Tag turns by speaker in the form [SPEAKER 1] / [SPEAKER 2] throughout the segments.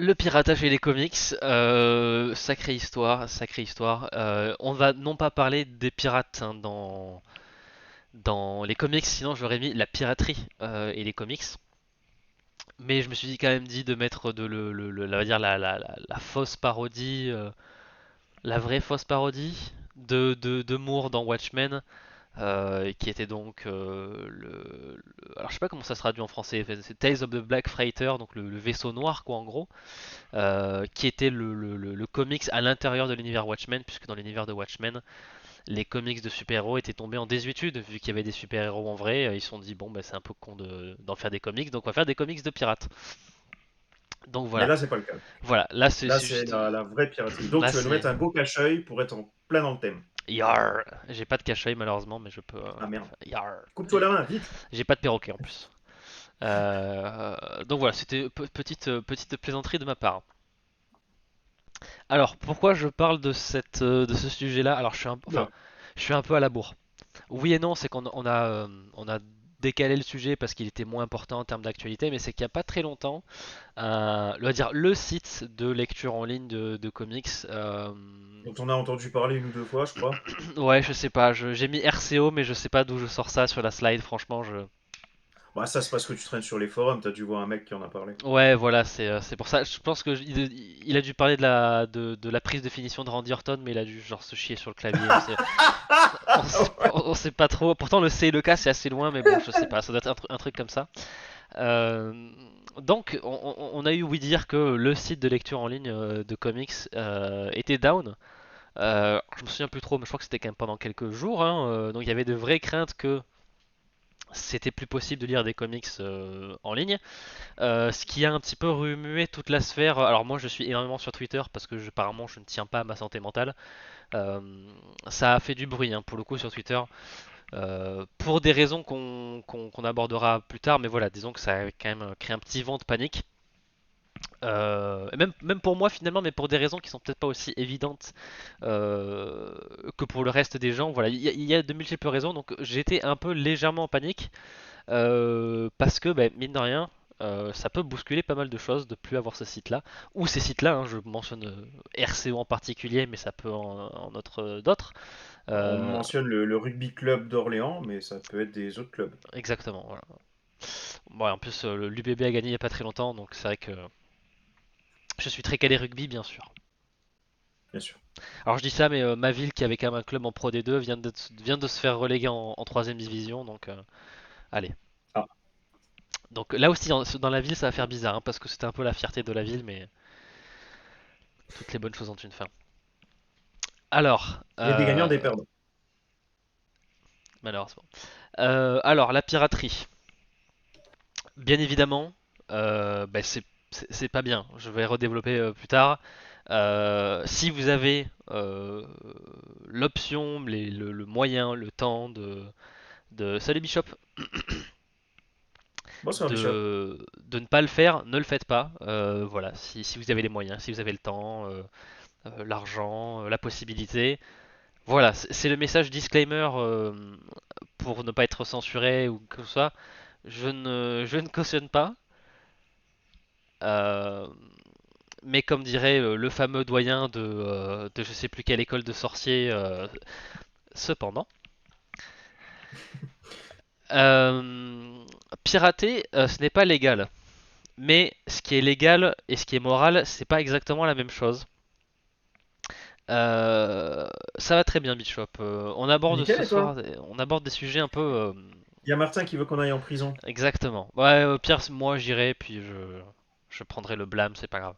[SPEAKER 1] Le piratage et les comics, sacrée histoire, sacrée histoire. On va non pas parler des pirates hein, dans les comics, sinon j'aurais mis la piraterie et les comics. Mais je me suis dit quand même dit de mettre on va dire la fausse parodie, la vraie fausse parodie de Moore dans Watchmen, qui était donc alors je sais pas comment ça se traduit en français, c'est Tales of the Black Freighter, donc le vaisseau noir quoi en gros, qui était le comics à l'intérieur de l'univers Watchmen, puisque dans l'univers de Watchmen, les comics de super-héros étaient tombés en désuétude, vu qu'il y avait des super-héros en vrai, ils se sont dit bon bah c'est un peu con d'en faire des comics, donc on va faire des comics de pirates. Donc
[SPEAKER 2] Mais
[SPEAKER 1] voilà,
[SPEAKER 2] là, c'est pas le cas.
[SPEAKER 1] voilà, là
[SPEAKER 2] Là,
[SPEAKER 1] c'est
[SPEAKER 2] c'est
[SPEAKER 1] juste,
[SPEAKER 2] la vraie piraterie. Donc,
[SPEAKER 1] là
[SPEAKER 2] tu vas nous
[SPEAKER 1] c'est
[SPEAKER 2] mettre un beau cache-œil pour être en plein dans le thème.
[SPEAKER 1] yar, j'ai pas de cache-œil malheureusement, mais je peux,
[SPEAKER 2] Ah merde.
[SPEAKER 1] yar,
[SPEAKER 2] Coupe-toi la main, vite.
[SPEAKER 1] j'ai pas de perroquet en plus. Donc voilà, c'était petite plaisanterie de ma part. Alors, pourquoi je parle de ce sujet-là? Alors,
[SPEAKER 2] Oula.
[SPEAKER 1] je suis un peu à la bourre. Oui et non, c'est on a décalé le sujet parce qu'il était moins important en termes d'actualité, mais c'est qu'il n'y a pas très longtemps, on va dire le site de lecture en ligne de comics.
[SPEAKER 2] Dont on a entendu parler une ou deux fois, je crois.
[SPEAKER 1] Ouais, je sais pas, j'ai mis RCO, mais je sais pas d'où je sors ça sur la slide. Franchement, je.
[SPEAKER 2] Bah, ça, c'est parce que tu traînes sur les forums, t'as dû voir un mec qui en a parlé.
[SPEAKER 1] Ouais, voilà, c'est pour ça. Je pense que il a dû parler de la prise de finition de Randy Orton, mais il a dû genre se chier sur le clavier. On sait pas trop. Pourtant, le C et le K c'est assez loin, mais bon, je sais pas. Ça doit être un truc comme ça. Euh, donc, on a eu oui dire que le site de lecture en ligne de comics était down. Je me souviens plus trop, mais je crois que c'était quand même pendant quelques jours, hein. Donc, il y avait de vraies craintes que c'était plus possible de lire des comics en ligne. Ce qui a un petit peu remué toute la sphère. Alors, moi, je suis énormément sur Twitter parce que apparemment, je ne tiens pas à ma santé mentale. Euh, Ça a fait du bruit hein, pour le coup sur Twitter. Pour des raisons qu'on abordera plus tard, mais voilà, disons que ça a quand même créé un petit vent de panique. Et même pour moi finalement, mais pour des raisons qui sont peut-être pas aussi évidentes euh, que pour le reste des gens. Voilà, il y a de multiples raisons, donc j'étais un peu légèrement en panique parce que, ben, mine de rien, ça peut bousculer pas mal de choses de plus avoir ce site-là ou ces sites-là. Hein, je mentionne RCO en particulier, mais ça peut en autre d'autres.
[SPEAKER 2] On
[SPEAKER 1] Euh,
[SPEAKER 2] mentionne le rugby club d'Orléans, mais ça peut être des autres clubs,
[SPEAKER 1] Exactement. Voilà. Bon, en plus, l'UBB a gagné il y a pas très longtemps, donc c'est vrai que je suis très calé rugby, bien sûr.
[SPEAKER 2] bien sûr.
[SPEAKER 1] Alors je dis ça, mais ma ville, qui avait quand même un club en Pro D2, vient de se faire reléguer en 3ème division, donc allez.
[SPEAKER 2] Ah,
[SPEAKER 1] Donc là aussi, dans la ville, ça va faire bizarre, hein, parce que c'était un peu la fierté de la ville, mais toutes les bonnes choses ont une fin. Alors,
[SPEAKER 2] il y a des gagnants, des perdants.
[SPEAKER 1] malheureusement. Alors, la piraterie. Bien évidemment, bah, c'est pas bien. Je vais redévelopper plus tard. Si vous avez l'option, le moyen, le temps Salut Bishop,
[SPEAKER 2] Bonsoir, Bishop.
[SPEAKER 1] de ne pas le faire, ne le faites pas. Voilà, si vous avez les moyens, si vous avez le temps, l'argent, la possibilité. Voilà, c'est le message disclaimer pour ne pas être censuré ou que ce soit. Je ne cautionne pas. Euh, mais comme dirait le fameux doyen de je sais plus quelle école de sorciers, cependant, euh, pirater, ce n'est pas légal. Mais ce qui est légal et ce qui est moral, c'est pas exactement la même chose. Ça va très bien, Bishop. On aborde
[SPEAKER 2] Nickel,
[SPEAKER 1] ce
[SPEAKER 2] et toi?
[SPEAKER 1] soir, on aborde des sujets un peu
[SPEAKER 2] Il y a Martin qui veut qu'on aille en prison.
[SPEAKER 1] exactement. Ouais, au pire, moi j'irai puis je prendrai le blâme, c'est pas grave.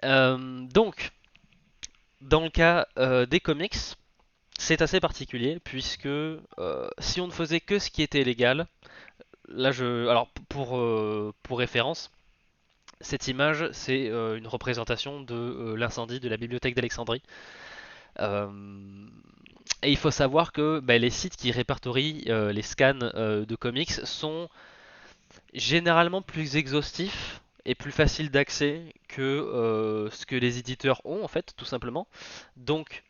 [SPEAKER 1] Donc, dans le cas des comics, c'est assez particulier puisque si on ne faisait que ce qui était légal, alors pour référence, cette image c'est une représentation de l'incendie de la bibliothèque d'Alexandrie. Euh, et il faut savoir que bah, les sites qui répertorient les scans de comics sont généralement plus exhaustifs et plus faciles d'accès que ce que les éditeurs ont en fait, tout simplement. Donc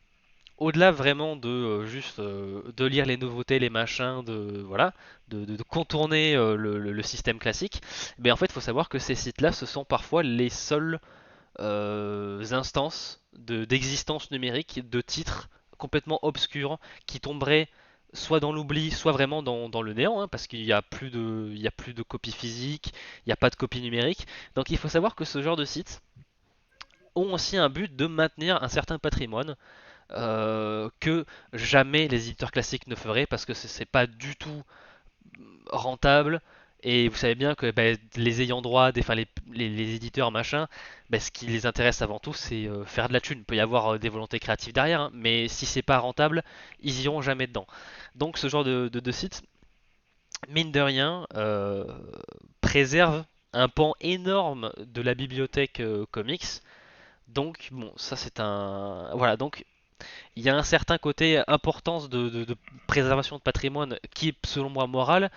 [SPEAKER 1] au-delà vraiment de juste de lire les nouveautés, les machins, de voilà, de contourner le système classique, mais en fait, il faut savoir que ces sites-là, ce sont parfois les seules instances d'existence numérique de titres complètement obscurs qui tomberaient soit dans l'oubli, soit vraiment dans le néant, hein, parce qu'il n'y a il y a plus de copie physique, il n'y a pas de copie numérique. Donc il faut savoir que ce genre de sites ont aussi un but de maintenir un certain patrimoine que jamais les éditeurs classiques ne feraient parce que c'est pas du tout rentable. Et vous savez bien que bah, les ayants droit, les éditeurs machin, bah, ce qui les intéresse avant tout, c'est faire de la thune. Il peut y avoir des volontés créatives derrière, hein, mais si c'est pas rentable, ils iront jamais dedans. Donc ce genre de site, mine de rien, préserve un pan énorme de la bibliothèque comics. Donc bon, ça c'est un voilà. Donc il y a un certain côté importance de préservation de patrimoine qui est selon moi moral,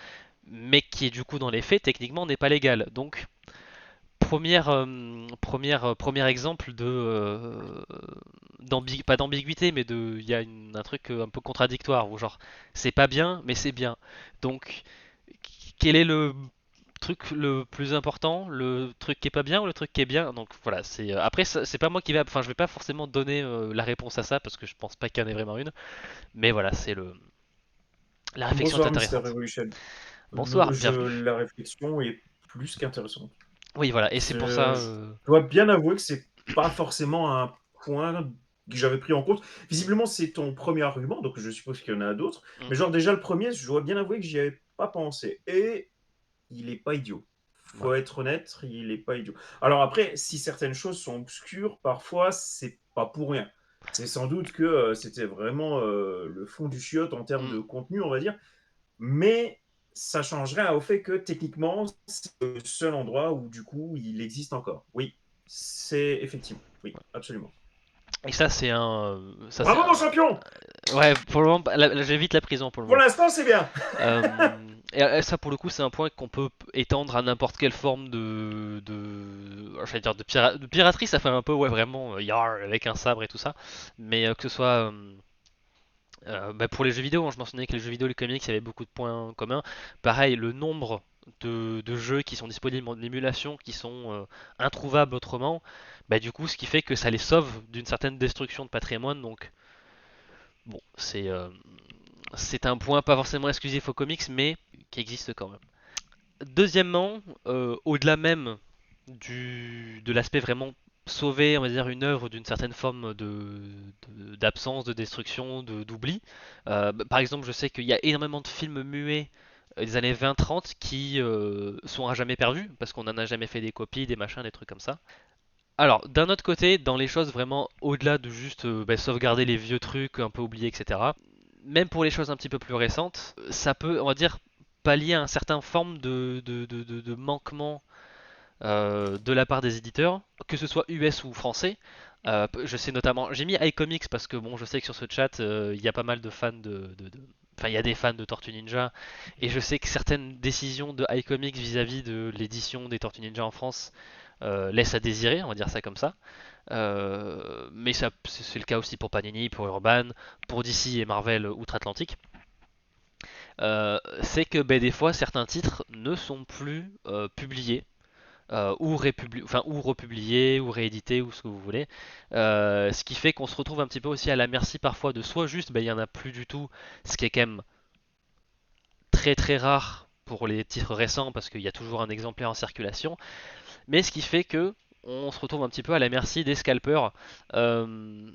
[SPEAKER 1] mais qui est du coup dans les faits techniquement n'est pas légal. Donc premier exemple de pas d'ambiguïté, mais il y a un truc un peu contradictoire où genre c'est pas bien, mais c'est bien. Donc quel est le truc le plus important, le truc qui est pas bien ou le truc qui est bien? Donc voilà, après c'est pas moi qui vais, enfin je vais pas forcément donner la réponse à ça parce que je pense pas qu'il y en ait vraiment une, mais voilà, c'est le la réflexion est
[SPEAKER 2] Bonsoir, Mister
[SPEAKER 1] intéressante.
[SPEAKER 2] Revolution.
[SPEAKER 1] Bonsoir, bienvenue.
[SPEAKER 2] La réflexion est plus qu'intéressante.
[SPEAKER 1] Oui, voilà, et c'est pour ça.
[SPEAKER 2] Je dois bien avouer que c'est pas forcément un point que j'avais pris en compte. Visiblement, c'est ton premier argument, donc je suppose qu'il y en a d'autres.
[SPEAKER 1] Mm,
[SPEAKER 2] Mais genre déjà le premier, je dois bien avouer que j'y avais pas pensé. Et il est pas idiot. Faut
[SPEAKER 1] voilà.
[SPEAKER 2] être honnête, il est pas idiot. Alors après, si certaines choses sont obscures, parfois c'est pas pour rien. C'est sans doute que c'était vraiment le fond du chiotte en termes
[SPEAKER 1] Mm.
[SPEAKER 2] de contenu, on va dire. Mais ça changerait au fait que techniquement, c'est le seul endroit où du coup il existe encore. Oui, c'est effectivement. Oui, absolument.
[SPEAKER 1] Et ça, c'est
[SPEAKER 2] Bravo mon champion.
[SPEAKER 1] ouais, pour le moment, j'évite la prison pour le
[SPEAKER 2] Pour
[SPEAKER 1] moment.
[SPEAKER 2] l'instant, c'est bien.
[SPEAKER 1] Et ça, pour le coup, c'est un point qu'on peut étendre à n'importe quelle forme je vais dire de piraterie. Ça fait un peu, ouais, vraiment, yar, avec un sabre et tout ça. Mais que ce soit bah, pour les jeux vidéo, hein, je mentionnais que les jeux vidéo, les comics, il y avait beaucoup de points communs. Pareil, le nombre de jeux qui sont disponibles en émulation, qui sont introuvables autrement, bah, du coup, ce qui fait que ça les sauve d'une certaine destruction de patrimoine. Donc, bon, c'est un point pas forcément exclusif aux comics, mais qui existe quand même. Deuxièmement, au-delà même de l'aspect vraiment sauver, on va dire, une œuvre d'une certaine forme d'absence, de destruction, d'oubli. Par exemple, je sais qu'il y a énormément de films muets des années 20-30 qui sont à jamais perdus parce qu'on n'en a jamais fait des copies, des machins, des trucs comme ça. Alors, d'un autre côté, dans les choses vraiment au-delà de juste bah, sauvegarder les vieux trucs un peu oubliés, etc., même pour les choses un petit peu plus récentes, ça peut, on va dire, pallier à un certain forme de manquement de la part des éditeurs, que ce soit US ou français. Je sais notamment, j'ai mis iComics parce que bon, je sais que sur ce chat, il y a pas mal de fans enfin, il y a des fans de Tortue Ninja, et je sais que certaines décisions de iComics vis-à-vis de l'édition des Tortues Ninja en France laissent à désirer, on va dire ça comme ça. Mais ça, c'est le cas aussi pour Panini, pour Urban, pour DC et Marvel outre-Atlantique. C'est que ben, des fois certains titres ne sont plus publiés ou republié, ou réédité, ou ce que vous voulez. Ce qui fait qu'on se retrouve un petit peu aussi à la merci parfois de soit juste, ben, il n'y en a plus du tout, ce qui est quand même très très rare pour les titres récents parce qu'il y a toujours un exemplaire en circulation, mais ce qui fait que on se retrouve un petit peu à la merci des scalpers. Euh,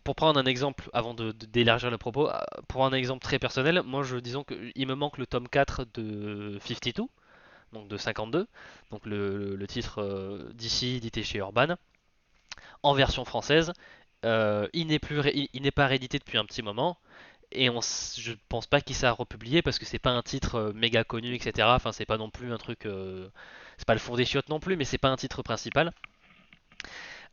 [SPEAKER 1] pour prendre un exemple, avant d'élargir le propos, pour prendre un exemple très personnel, moi disons qu'il me manque le tome 4 de 52, donc de 52, donc le titre d'ici édité chez Urban, en version française. Il n'est pas réédité depuis un petit moment, et je pense pas qu'il s'est republié parce que c'est pas un titre méga connu, etc. Enfin, c'est pas non plus un truc, c'est pas le fond des chiottes non plus, mais c'est pas un titre principal.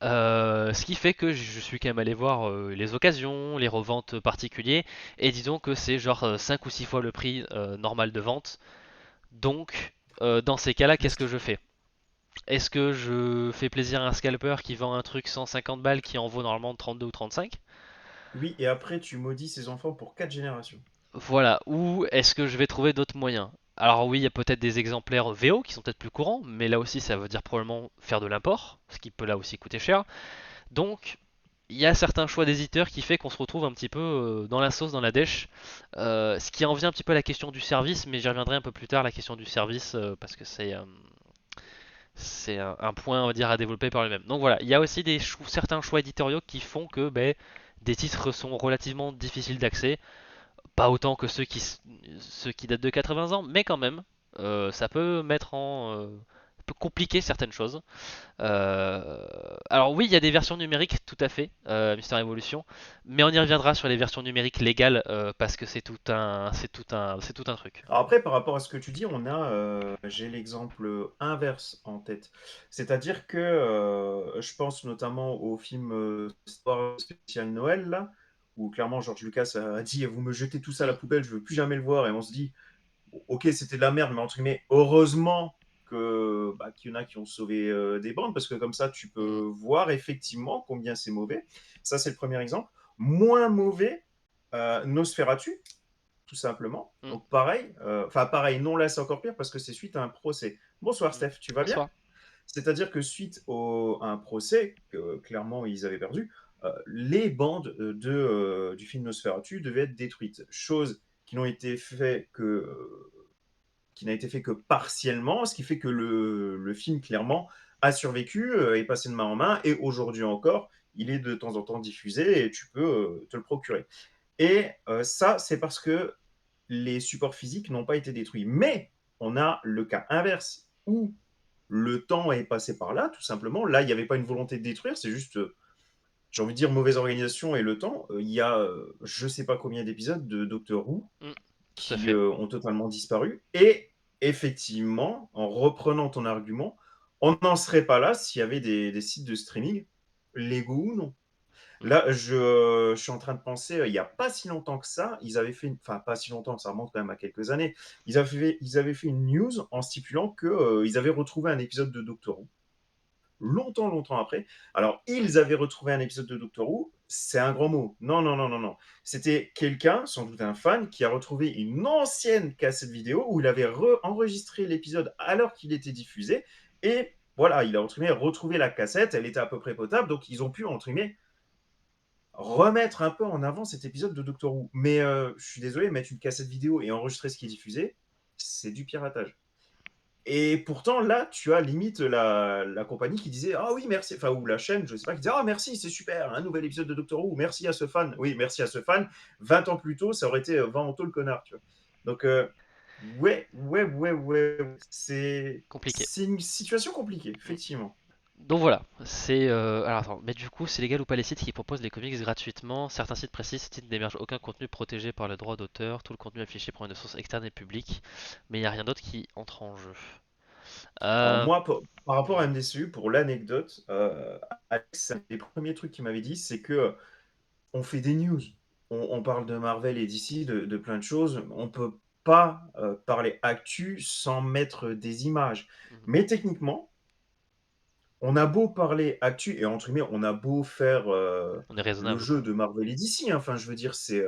[SPEAKER 1] Ce qui fait que je suis quand même allé voir les occasions, les reventes particuliers, et disons que c'est genre 5 ou 6 fois le prix normal de vente. Donc, dans ces cas-là, qu'est-ce que je fais? Est-ce que je fais plaisir à un scalper qui vend un truc 150 balles qui en vaut normalement 32 ou 35?
[SPEAKER 2] Oui, et après, tu maudis ses enfants pour 4 générations.
[SPEAKER 1] Voilà, ou est-ce que je vais trouver d'autres moyens? Alors oui, il y a peut-être des exemplaires VO qui sont peut-être plus courants, mais là aussi ça veut dire probablement faire de l'import, ce qui peut là aussi coûter cher. Donc il y a certains choix d'éditeurs qui fait qu'on se retrouve un petit peu dans la sauce, dans la dèche. Ce qui en vient un petit peu à la question du service, mais j'y reviendrai un peu plus tard, la question du service, parce que c'est un point on va dire à développer par lui-même. Donc voilà, il y a aussi certains choix éditoriaux qui font que ben, des titres sont relativement difficiles d'accès. Pas autant que ceux qui datent de 80 ans, mais quand même, ça peut ça peut compliquer certaines choses. Alors oui, il y a des versions numériques, tout à fait, Mister Evolution, mais on y reviendra sur les versions numériques légales parce que c'est tout un truc.
[SPEAKER 2] Alors après, par rapport à ce que tu dis, j'ai l'exemple inverse en tête. C'est-à-dire que je pense notamment au film Star Wars spécial Noël, là, où clairement George Lucas a dit vous me jetez tout ça à la
[SPEAKER 1] Mm,
[SPEAKER 2] poubelle, je veux plus jamais le voir. Et on se dit ok, c'était de la merde, mais entre guillemets, heureusement qu'il y en a qui ont sauvé des bandes, parce que comme ça, tu
[SPEAKER 1] mm,
[SPEAKER 2] peux voir effectivement combien c'est mauvais. Ça, c'est le premier exemple. Moins mauvais, Nosferatu, tout simplement.
[SPEAKER 1] mm.
[SPEAKER 2] Donc pareil, enfin pareil, non là c'est encore pire parce que c'est suite à un procès. Bonsoir
[SPEAKER 1] Mm.
[SPEAKER 2] Steph, tu vas bien?
[SPEAKER 1] Bonsoir.
[SPEAKER 2] C'est-à-dire que à un procès que clairement ils avaient perdu, les bandes du film Nosferatu devaient être détruites. Chose qui n'ont été fait que, qui n'a été fait que partiellement, ce qui fait que le film clairement a survécu, est passé de main en main et aujourd'hui encore, il est de temps en temps diffusé et tu peux te le procurer. Et ça, c'est parce que les supports physiques n'ont pas été détruits. Mais on a le cas inverse où le temps est passé par là, tout simplement. Là, il n'y avait pas une volonté de détruire, c'est juste, j'ai envie de dire, mauvaise organisation et le temps. Il y a je ne sais pas combien d'épisodes de Doctor Who
[SPEAKER 1] Mm. Tout à
[SPEAKER 2] qui
[SPEAKER 1] fait.
[SPEAKER 2] ont totalement disparu. Et effectivement, en reprenant ton argument, on n'en serait pas là s'il y avait des sites de streaming, légaux ou non.
[SPEAKER 1] Mm.
[SPEAKER 2] Là, je suis en train de penser, il n'y a pas si longtemps que ça, ils avaient fait, enfin pas si longtemps, ça remonte quand même à quelques années, ils avaient fait une news en stipulant qu'ils avaient retrouvé un épisode de Doctor Who, longtemps, longtemps après. Alors, ils avaient retrouvé un épisode de Doctor Who, c'est un grand mot. Non, non, non, non, non. C'était quelqu'un, sans doute un fan, qui a retrouvé une ancienne cassette vidéo où il avait enregistré l'épisode alors qu'il était diffusé. Et voilà, il a retrouvé la cassette, elle était à peu près potable, donc ils ont pu, entre guillemets, remettre un peu en avant cet épisode de Doctor Who. Mais je suis désolé, mettre une cassette vidéo et enregistrer ce qui est diffusé, c'est du piratage. Et pourtant, là, tu as limite la compagnie qui disait ah oui, merci, enfin, ou la chaîne, je sais pas, qui disait ah merci, c'est super, un nouvel épisode de Doctor Who, merci à ce fan. Oui, merci à ce fan. 20 ans plus tôt, ça aurait été 20 ans tôt le connard, tu vois. Donc, ouais, ouais, ouais, ouais,
[SPEAKER 1] Compliqué.
[SPEAKER 2] c'est une situation compliquée,
[SPEAKER 1] Mm.
[SPEAKER 2] effectivement.
[SPEAKER 1] Donc voilà, alors attends, mais du coup, c'est légal ou pas les sites qui proposent les comics gratuitement? Certains sites précisent ces sites n'hébergent aucun contenu protégé par le droit d'auteur, tout le contenu affiché prend une source externe et publique, mais il n'y a rien d'autre qui entre en jeu.
[SPEAKER 2] Alors
[SPEAKER 1] Euh,
[SPEAKER 2] moi, par rapport à
[SPEAKER 1] hmm,
[SPEAKER 2] MDCU, pour l'anecdote, Alex, un des premiers trucs qu'il m'avait dit, c'est que on fait des news. On parle de Marvel et DC, de plein de choses. On peut pas parler actu sans mettre des images.
[SPEAKER 1] hmm,
[SPEAKER 2] Mais techniquement, on a beau parler actu, et entre guillemets, on a beau faire
[SPEAKER 1] on est
[SPEAKER 2] le
[SPEAKER 1] raisonnable
[SPEAKER 2] jeu
[SPEAKER 1] quoi.
[SPEAKER 2] de Marvel et DC, hein. Enfin, je veux dire, c'est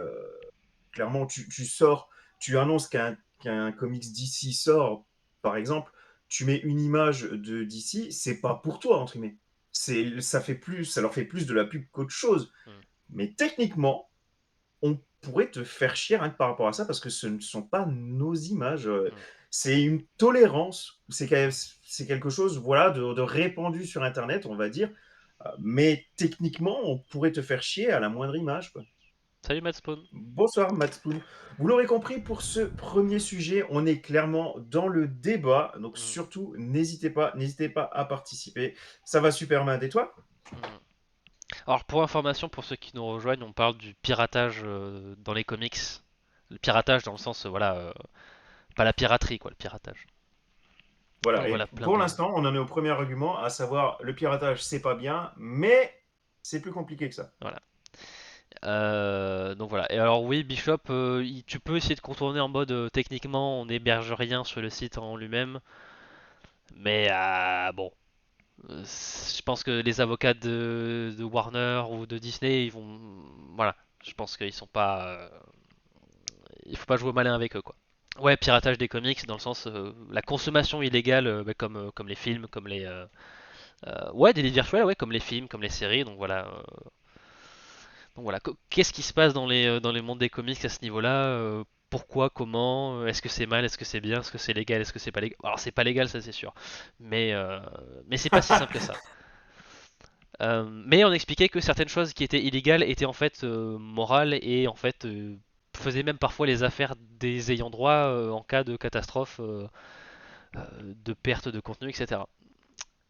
[SPEAKER 2] clairement, tu sors, tu annonces qu'un comics DC sort, par exemple, tu mets une image de DC, c'est pas pour toi, entre guillemets. Ça leur fait plus de la pub qu'autre chose.
[SPEAKER 1] Hmm,
[SPEAKER 2] Mais techniquement, on pourrait te faire chier rien que par rapport à ça parce que ce ne sont pas nos images.
[SPEAKER 1] hmm,
[SPEAKER 2] C'est une tolérance, c'est quelque chose voilà, de répandu sur Internet, on va dire. Mais techniquement, on pourrait te faire chier à la moindre image, quoi.
[SPEAKER 1] Salut Matt Spawn.
[SPEAKER 2] Bonsoir Matspoon. Vous l'aurez compris, pour ce premier sujet, on est clairement dans le débat. Donc
[SPEAKER 1] Hmm,
[SPEAKER 2] surtout, n'hésitez pas à participer. Ça va super mal. Et toi?
[SPEAKER 1] hmm. Alors pour information, pour ceux qui nous rejoignent, on parle du piratage dans les comics. Le piratage dans le sens, voilà, pas la piraterie quoi, le piratage.
[SPEAKER 2] Voilà,
[SPEAKER 1] Donc
[SPEAKER 2] et
[SPEAKER 1] voilà, plein
[SPEAKER 2] pour
[SPEAKER 1] de...
[SPEAKER 2] l'instant, on en est au premier argument, à savoir le piratage, c'est pas bien, mais c'est plus compliqué que ça.
[SPEAKER 1] Voilà. Donc voilà. Et alors oui, Bishop, tu peux essayer de contourner en mode techniquement on n'héberge rien sur le site en lui-même, mais bon, je pense que les avocats de Warner ou de Disney, ils vont, voilà, Je pense qu'ils sont pas. Il faut pas jouer au malin avec eux, quoi. Ouais, piratage des comics dans le sens la consommation illégale, comme les films, comme ouais, des livres virtuels, ouais, comme les films, comme les séries. Donc voilà, qu'est-ce qui se passe dans les mondes des comics à ce niveau-là? Pourquoi, comment? Est-ce que c'est mal? Est-ce que c'est bien? Est-ce que c'est légal? Est-ce que c'est pas légal? Alors c'est pas légal, ça c'est sûr, mais euh, mais c'est pas si simple que ça. Mais on expliquait que certaines choses qui étaient illégales étaient en fait morales et en fait faisaient même parfois les affaires des ayants droit en cas de catastrophe, de perte de contenu, etc.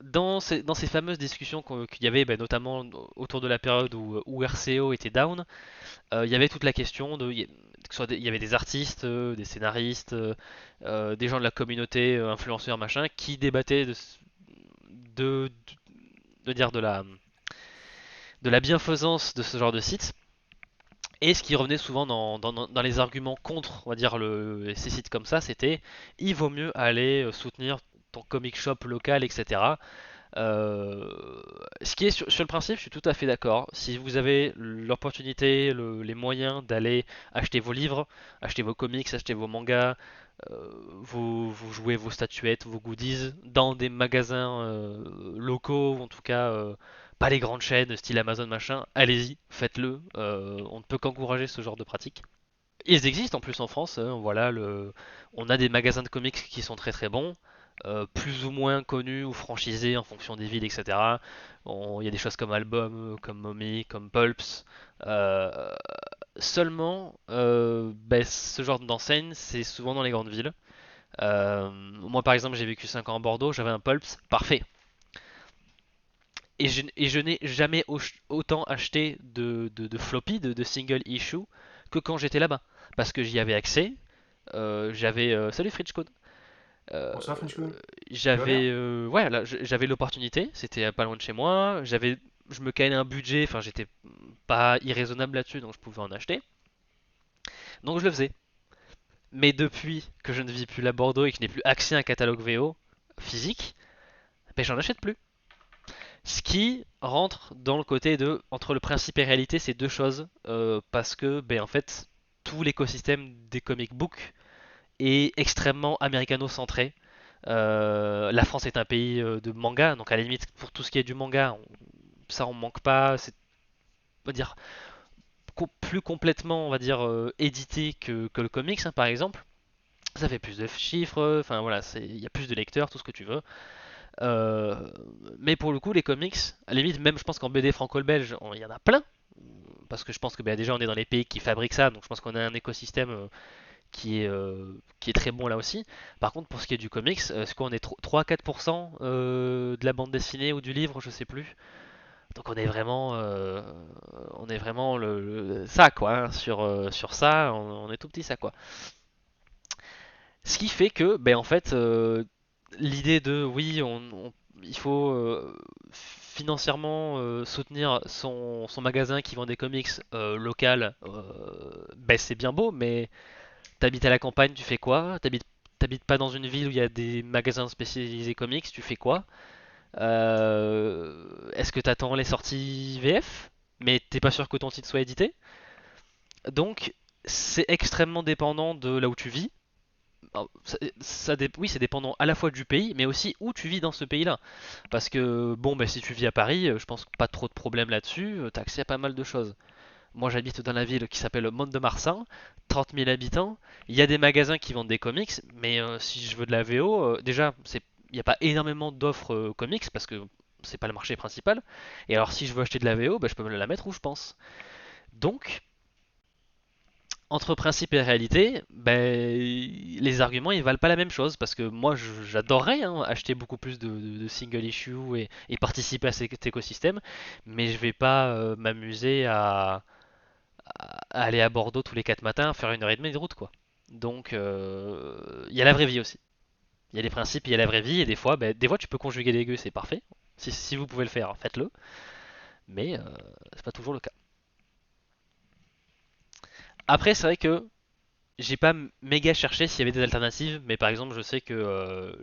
[SPEAKER 1] Dans ces fameuses discussions qu'il y avait, notamment autour de la période où RCO était down, il y avait toute la question il y avait des artistes, des scénaristes, des gens de la communauté, influenceurs, machin, qui débattaient de, de dire de la bienfaisance de ce genre de site. Et ce qui revenait souvent dans les arguments contre, on va dire, ces sites comme ça, c'était il vaut mieux aller soutenir ton comic shop local, etc. Ce qui est sur le principe, je suis tout à fait d'accord. Si vous avez l'opportunité, les moyens d'aller acheter vos livres, acheter vos comics, acheter vos mangas, vous jouez vos statuettes, vos goodies dans des magasins locaux, ou en tout cas pas les grandes chaînes style Amazon machin, allez-y, faites-le. On ne peut qu'encourager ce genre de pratique. Ils existent en plus en France, hein, voilà, on a des magasins de comics qui sont très très bons, plus ou moins connus ou franchisés en fonction des villes, etc. Il y a des choses comme Album, comme Mommy, comme Pulps. Euh, Seulement, ce genre d'enseigne, c'est souvent dans les grandes villes. Moi par exemple, j'ai vécu 5 ans à Bordeaux, j'avais un Pulps, parfait. Et je n'ai jamais autant acheté de floppy, de single issue, que quand j'étais là-bas. Parce que j'y avais accès, j'avais salut Fritch Code. Euh,
[SPEAKER 2] Bonsoir French Cool. Tu vas bien?
[SPEAKER 1] ouais, là, j'avais l'opportunité, c'était pas loin de chez moi, je me calais un budget, enfin j'étais pas irraisonnable là-dessus, donc je pouvais en acheter. Donc je le faisais. Mais depuis que je ne vis plus à Bordeaux et que je n'ai plus accès à un catalogue VO physique, ben j'en achète plus. Ce qui rentre dans le côté de entre le principe et réalité, c'est deux choses, parce que en fait tout l'écosystème des comic books est extrêmement américano-centré. La France est un pays de manga, donc à la limite pour tout ce qui est du manga, ça on manque pas. C'est on va dire plus complètement on va dire édité que le comics hein, par exemple. Ça fait plus de chiffres, enfin voilà, il y a plus de lecteurs, tout ce que tu veux. Euh, mais pour le coup, les comics, à la limite, même je pense qu'en BD franco-belge, il y en a plein. Parce que je pense que déjà on est dans les pays qui fabriquent ça, donc je pense qu'on a un écosystème qui est très bon là aussi. Par contre, pour ce qui est du comics, est-ce qu'on est 3-4% de la bande dessinée ou du livre, je sais plus. Donc on est vraiment ça quoi, hein. Sur ça, on est tout petit ça quoi. Ce qui fait que, en fait, l'idée de oui, il faut financièrement soutenir son magasin qui vend des comics local, c'est bien beau, mais t'habites à la campagne, tu fais quoi? T'habites pas dans une ville où il y a des magasins spécialisés comics, tu fais quoi? Est-ce que t'attends les sorties VF? Mais t'es pas sûr que ton titre soit édité? Donc, c'est extrêmement dépendant de là où tu vis. Alors, oui, c'est dépendant à la fois du pays, mais aussi où tu vis dans ce pays-là. Parce que, bon, si tu vis à Paris, je pense que pas trop de problèmes là-dessus, t'as accès à pas mal de choses. Moi, j'habite dans la ville qui s'appelle Mont-de-Marsan, 30 000 habitants. Il y a des magasins qui vendent des comics, mais si je veux de la VO, déjà, il n'y a pas énormément d'offres comics parce que c'est pas le marché principal. Et alors, si je veux acheter de la VO, je peux me la mettre où je pense. Donc, entre principe et réalité, les arguments ils valent pas la même chose parce que moi j'adorerais hein, acheter beaucoup plus de single issue et participer à cet écosystème, mais je vais pas m'amuser à aller à Bordeaux tous les 4 matins, faire 1 heure et demie de route quoi. Donc il y a la vraie vie aussi. Il y a les principes, il y a la vraie vie et des fois tu peux conjuguer les deux, c'est parfait. Si vous pouvez le faire, faites-le, mais c'est pas toujours le cas. Après c'est vrai que j'ai pas méga cherché s'il y avait des alternatives, mais par exemple, je sais que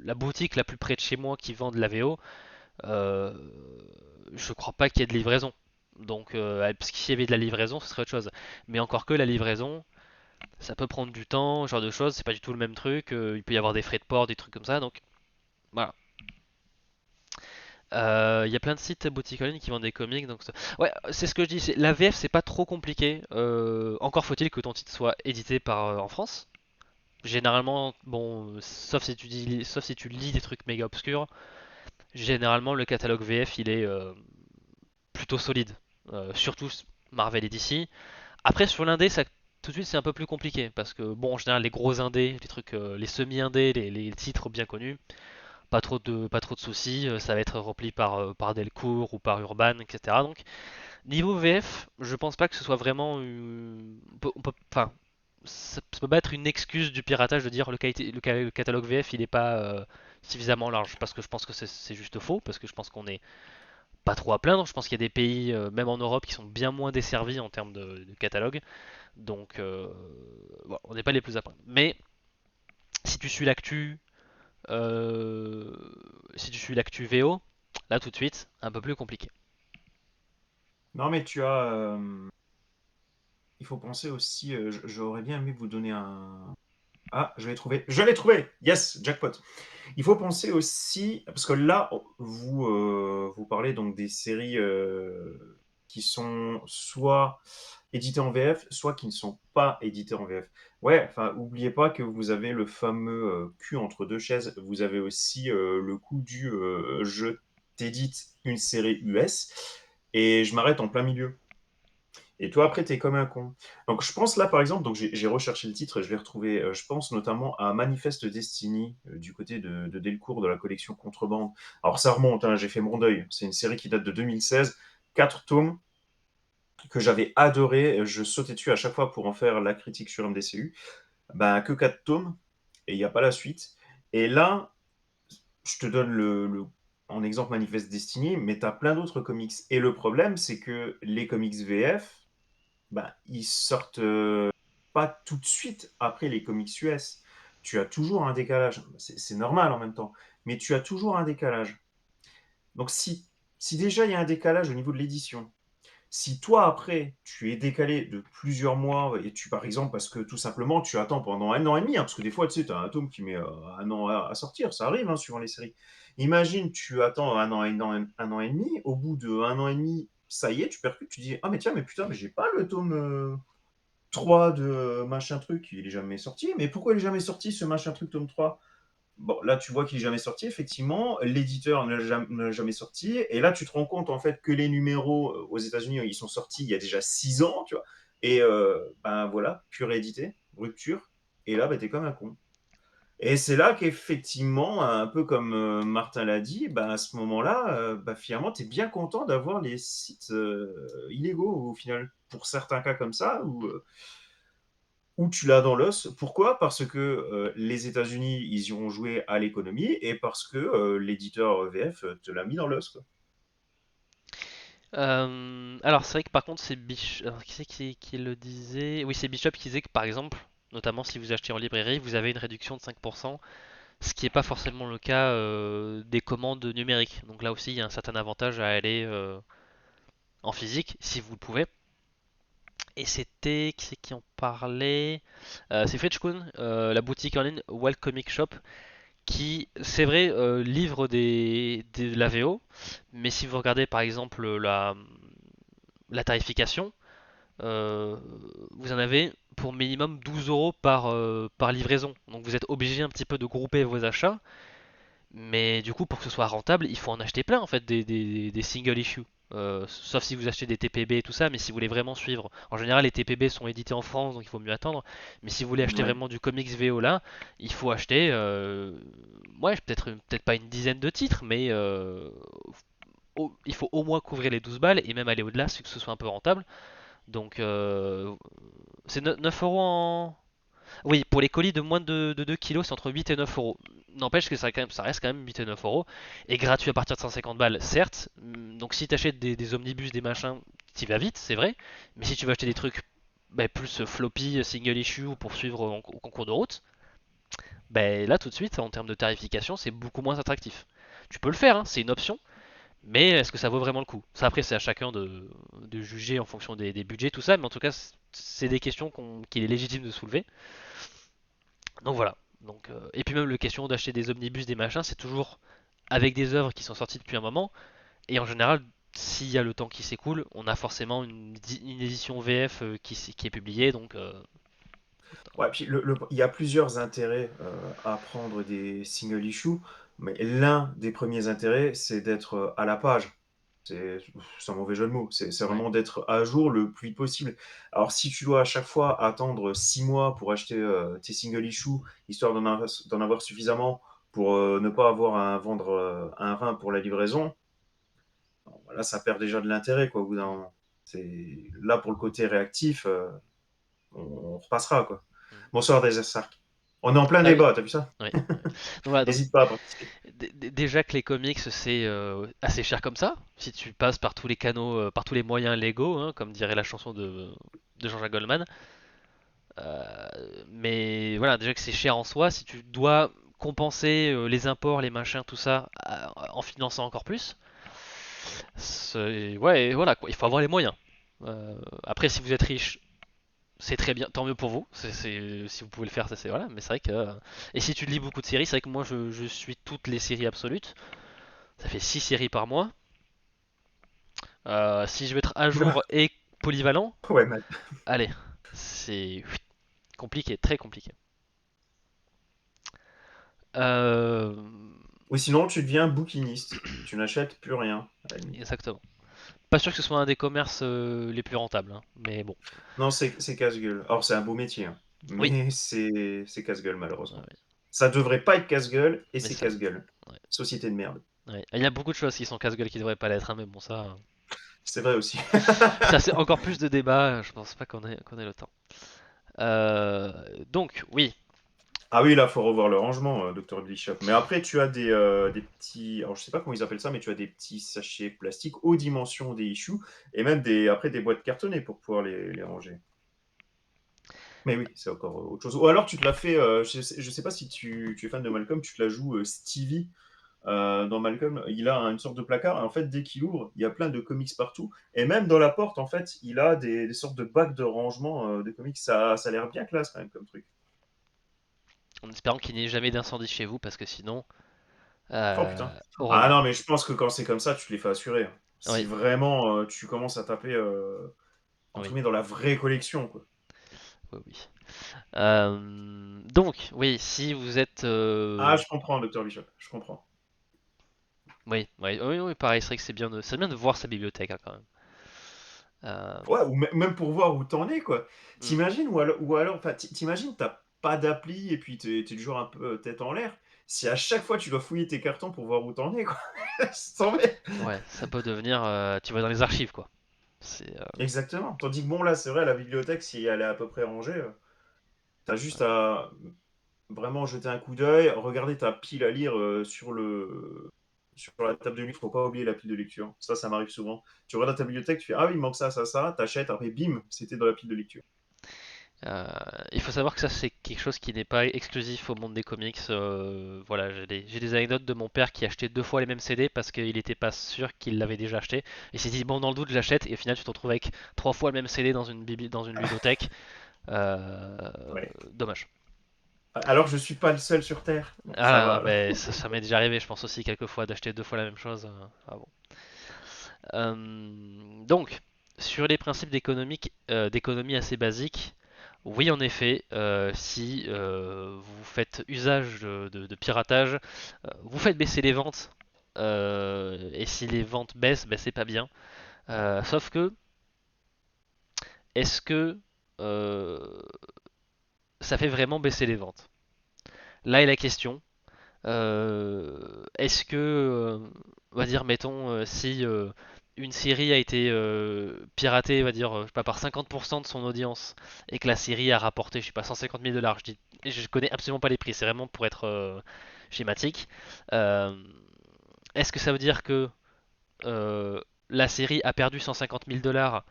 [SPEAKER 1] la boutique la plus près de chez moi qui vend de la VO, euh, je crois pas qu'il y ait de livraison. Donc, parce qu'il y avait de la livraison, ce serait autre chose. Mais encore que la livraison, ça peut prendre du temps, ce genre de choses, c'est pas du tout le même truc. Il peut y avoir des frais de port, des trucs comme ça. Donc, voilà. Il y a plein de sites boutique en ligne qui vendent des comics. Donc, ouais, c'est ce que je dis. La VF, c'est pas trop compliqué. Encore faut-il que ton titre soit édité en France. Généralement, bon, sauf si tu lis des trucs méga obscurs, généralement le catalogue VF il est plutôt solide. Surtout Marvel et DC. Après sur l'indé, ça tout de suite c'est un peu plus compliqué parce que bon en général les gros indés, les trucs, les semi-indés, les titres bien connus, pas trop de soucis. Ça va être rempli par Delcourt ou par Urban, etc. Donc niveau VF, je pense pas que ce soit vraiment, enfin ça peut pas être une excuse du piratage de dire le catalogue VF il est pas suffisamment large parce que je pense que c'est juste faux parce que je pense qu'on est pas trop à plaindre. Je pense qu'il y a des pays, même en Europe, qui sont bien moins desservis en termes de catalogue. Donc, bon, on n'est pas les plus à plaindre. Mais si tu suis l'actu, euh, si tu suis l'actu VO, là tout de suite, un peu plus compliqué.
[SPEAKER 2] Non, mais il faut penser aussi, j'aurais bien aimé vous donner un... Ah, je l'ai trouvé. Je l'ai trouvé. Yes, jackpot. Il faut penser aussi, parce que là, vous parlez donc des séries qui sont soit éditées en VF, soit qui ne sont pas éditées en VF. Ouais, enfin, oubliez pas que vous avez le fameux cul entre deux chaises. Vous avez aussi le coup du je t'édite une série US et je m'arrête en plein milieu. Et toi, après, t'es comme un con. Donc, je pense là, par exemple, donc j'ai recherché le titre, je l'ai retrouvé. Je pense notamment à Manifeste Destiny, du côté de Delcourt, de la collection Contrebande. Alors, ça remonte, hein, j'ai fait mon deuil. C'est une série qui date de 2016, 4 tomes que j'avais adoré. Je sautais dessus à chaque fois pour en faire la critique sur MDCU. Ben, que 4 tomes, et il n'y a pas la suite. Et là, je te donne en exemple Manifeste Destiny, mais tu as plein d'autres comics. Et le problème, c'est que les comics VF, bah, ils sortent pas tout de suite après les comics US. Tu as toujours un décalage. C'est normal en même temps, mais tu as toujours un décalage. Donc si déjà il y a un décalage au niveau de l'édition, si toi après tu es décalé de plusieurs mois et tu par exemple parce que tout simplement tu attends pendant un an et demi, hein, parce que des fois tu sais, as un tome qui met un an à sortir, ça arrive hein, suivant les séries. Imagine tu attends un an et demi, au bout de un an et demi, ça y est, tu percutes, tu dis ah mais tiens mais putain mais j'ai pas le tome 3 de machin truc, il est jamais sorti. Mais pourquoi il est jamais sorti ce machin truc tome 3? Bon, là, tu vois qu'il est jamais sorti, effectivement. L'éditeur ne l'a jamais sorti. Et là, tu te rends compte, en fait, que les numéros aux États-Unis, ils sont sortis il y a déjà 6 ans, tu vois. Et ben voilà, pure édité, rupture. Et là, ben, t'es comme un con. Et c'est là qu'effectivement, un peu comme Martin l'a dit, bah, à ce moment-là, bah, finalement, tu es bien content d'avoir les sites illégaux au final. Pour certains cas comme ça, où tu l'as dans l'os. Pourquoi? Parce que les États-Unis, ils y ont joué à l'économie et parce que l'éditeur VF te l'a mis dans l'os, quoi.
[SPEAKER 1] Alors c'est vrai que par contre c'est Bishop. Alors, qui c'est qui le disait? Oui, c'est Bishop qui disait que par exemple, notamment si vous achetez en librairie, vous avez une réduction de 5%, ce qui n'est pas forcément le cas des commandes numériques. Donc là aussi, il y a un certain avantage à aller en physique si vous le pouvez. Et c'était qui c'est qui en parlait? C'est Fritz Kuhn, la boutique en ligne Well Comic Shop, qui, c'est vrai, livre de la VO, mais si vous regardez par exemple la tarification, euh, vous en avez pour minimum 12 euros par livraison. Donc vous êtes obligé un petit peu de grouper vos achats. Mais du coup, pour que ce soit rentable, il faut en acheter plein en fait des single issues. Sauf si vous achetez des TPB et tout ça, mais si vous voulez vraiment suivre. En général, les TPB sont édités en France, donc il faut mieux attendre. Mais si vous voulez acheter
[SPEAKER 2] Ouais.
[SPEAKER 1] vraiment du comics VO là, il faut acheter, ouais, peut-être pas une dizaine de titres, mais il faut au moins couvrir les 12 balles et même aller au-delà, si que ce soit un peu rentable. Donc, c'est 9 euros en. Oui, pour les colis de moins de 2 kilos, c'est entre 8 et 9 euros. N'empêche que ça reste quand même 8 et 9 euros. Et gratuit à partir de 150 balles, certes. Donc si tu achètes des omnibus, des machins, t'y vas vite, c'est vrai. Mais si tu veux acheter des trucs bah, plus floppy, single issue ou pour suivre au concours de route, bah, là tout de suite, en termes de tarification, c'est beaucoup moins attractif. Tu peux le faire, hein, c'est une option. Mais est-ce que ça vaut vraiment le coup? Ça après c'est à chacun de juger en fonction des budgets, tout ça, mais en tout cas c'est des questions qu'il est légitime de soulever. Donc voilà. Donc, et puis même la question d'acheter des omnibus, des machins, c'est toujours avec des œuvres qui sont sorties depuis un moment. Et en général, s'il y a le temps qui s'écoule, on a forcément une édition VF qui est publiée. Donc,
[SPEAKER 2] Ouais, puis il y a plusieurs intérêts à prendre des single issues, mais l'un des premiers intérêts, c'est d'être à la page. C'est un mauvais jeu de mots. C'est
[SPEAKER 1] ouais.
[SPEAKER 2] vraiment d'être à jour le plus vite possible. Alors, si tu dois à chaque fois attendre 6 mois pour acheter tes single issues, histoire d'en avoir suffisamment pour ne pas avoir à vendre un rein pour la livraison, bon, là, ça perd déjà de l'intérêt, quoi, au bout d'un moment. Là, pour le côté réactif, on repassera, quoi.
[SPEAKER 1] Mm.
[SPEAKER 2] Bonsoir, Desert Sark. On est en plein
[SPEAKER 1] Ah oui.
[SPEAKER 2] débat, t'as vu ça?
[SPEAKER 1] Ouais. Donc voilà, donc
[SPEAKER 2] N'hésite pas à participer.
[SPEAKER 1] déjà que les comics c'est assez cher comme ça, si tu passes par tous les canaux, par tous les moyens légaux, hein, comme dirait la chanson de Jean-Jacques Goldman. Mais voilà, déjà que c'est cher en soi, si tu dois compenser les imports, les machins, tout ça, en finançant encore plus, ouais, voilà quoi, il faut avoir les moyens. Après, si vous êtes riche, c'est très bien, tant mieux pour vous. Si vous pouvez le faire, ça c'est voilà. Mais c'est vrai que et si tu lis beaucoup de séries, c'est vrai que moi je suis toutes les séries absolues. Ça fait 6 séries par mois. Si je veux être à
[SPEAKER 2] Oula.
[SPEAKER 1] jour et polyvalent,
[SPEAKER 2] Ouais, mal.
[SPEAKER 1] allez, c'est compliqué, très compliqué. Euh,
[SPEAKER 2] Ou sinon, tu deviens bouquiniste. Tu n'achètes plus rien, à la limite.
[SPEAKER 1] Exactement. Pas sûr que ce soit un des commerces les plus rentables, hein, mais bon.
[SPEAKER 2] Non, c'est casse-gueule. Alors, c'est un beau métier, hein,
[SPEAKER 1] Oui,
[SPEAKER 2] mais c'est casse-gueule, malheureusement.
[SPEAKER 1] ouais,
[SPEAKER 2] Ça devrait pas être casse-gueule, et
[SPEAKER 1] mais
[SPEAKER 2] c'est
[SPEAKER 1] ça l'est.
[SPEAKER 2] casse-gueule.
[SPEAKER 1] Ouais,
[SPEAKER 2] Société de merde.
[SPEAKER 1] ouais. Il y a beaucoup de choses qui sont casse-gueule qui devraient pas l'être, hein, mais bon,
[SPEAKER 2] C'est vrai aussi.
[SPEAKER 1] ça c'est encore plus de débat. Je pense pas qu'on ait le temps. Euh, donc, oui,
[SPEAKER 2] Ah oui, là, faut revoir le rangement, Dr. Bishop. Mais après, tu as des petits. Alors, je sais pas comment ils appellent ça, mais tu as des petits sachets plastiques aux dimensions des issues, et même après des boîtes cartonnées pour pouvoir les ranger. Mais oui, c'est encore autre chose. Ou alors, tu te l'as fait. Je sais pas si tu es fan de Malcolm, tu te la joues Stevie. Dans Malcolm, il a une sorte de placard, et en fait, dès qu'il ouvre, il y a plein de comics partout. Et même dans la porte, en fait, il a des sortes de bacs de rangement de comics. Ça a l'air bien classe, quand même, comme truc.
[SPEAKER 1] en espérant qu'il n'y ait jamais d'incendie chez vous, parce que sinon,
[SPEAKER 2] Oh putain. Ah
[SPEAKER 1] horrible.
[SPEAKER 2] non, mais je pense que quand c'est comme ça, tu te les fais assurer, hein. Si
[SPEAKER 1] Oui,
[SPEAKER 2] vraiment tu commences à taper, entre
[SPEAKER 1] oui,
[SPEAKER 2] guillemets, dans la vraie collection, quoi.
[SPEAKER 1] oui, oui. Donc, oui, si vous êtes,
[SPEAKER 2] Ah, je comprends, Docteur Bishop, je comprends.
[SPEAKER 1] oui, oui, oui, oui, pareil, c'est vrai que c'est bien de voir sa bibliothèque hein, quand même. Euh,
[SPEAKER 2] Ouais, ou même pour voir où t'en es, quoi.
[SPEAKER 1] hmm,
[SPEAKER 2] T'imagines, enfin, t'imagines, t'as pas d'appli et puis t'es toujours un peu tête en l'air. Si à chaque fois tu dois fouiller tes cartons pour voir où t'en es, quoi. C'est t'en mets.
[SPEAKER 1] ouais, ça peut devenir, tu vas dans les archives quoi. C'est,
[SPEAKER 2] Exactement. Tandis que bon, là, c'est vrai, la bibliothèque, si elle est à peu près rangée, t'as juste à vraiment jeter un coup d'œil, regarder ta pile à lire sur la table de livre, faut pas oublier la pile de lecture. Ça m'arrive souvent. Tu regardes ta bibliothèque, tu fais ah oui, il manque ça, ça, ça, t'achètes, après bim, c'était dans la pile de lecture.
[SPEAKER 1] Euh, il faut savoir que ça c'est quelque chose qui n'est pas exclusif au monde des comics. Voilà, j'ai des anecdotes de mon père qui achetait 2 fois les mêmes CD parce qu'il n'était pas sûr qu'il l'avait déjà acheté. Il s'est dit bon dans le doute j'achète et au final tu te retrouves avec 3 fois le même CD dans une ludothèque. Euh,
[SPEAKER 2] Ouais.
[SPEAKER 1] Dommage.
[SPEAKER 2] Alors je suis pas le seul sur Terre. Bon, ça va
[SPEAKER 1] Ah,
[SPEAKER 2] alors.
[SPEAKER 1] ben, ça m'est déjà arrivé, je pense aussi quelques fois d'acheter 2 fois la même chose. Ah bon. Donc, sur les principes d'économie assez basiques, oui, en effet, si vous faites usage de piratage, vous faites baisser les ventes. Et si les ventes baissent, ben, c'est pas bien. Sauf que, est-ce que euh, ça fait vraiment baisser les ventes? Là est la question. Est-ce que, on va dire, mettons, si une série a été piratée, on va dire, je sais pas, par 50% de son audience, et que la série a rapporté, je sais pas, 150 000 dollars, je connais absolument pas les prix, c'est vraiment pour être schématique. Euh, Est-ce que ça veut dire que euh, la série a perdu 150 000 dollars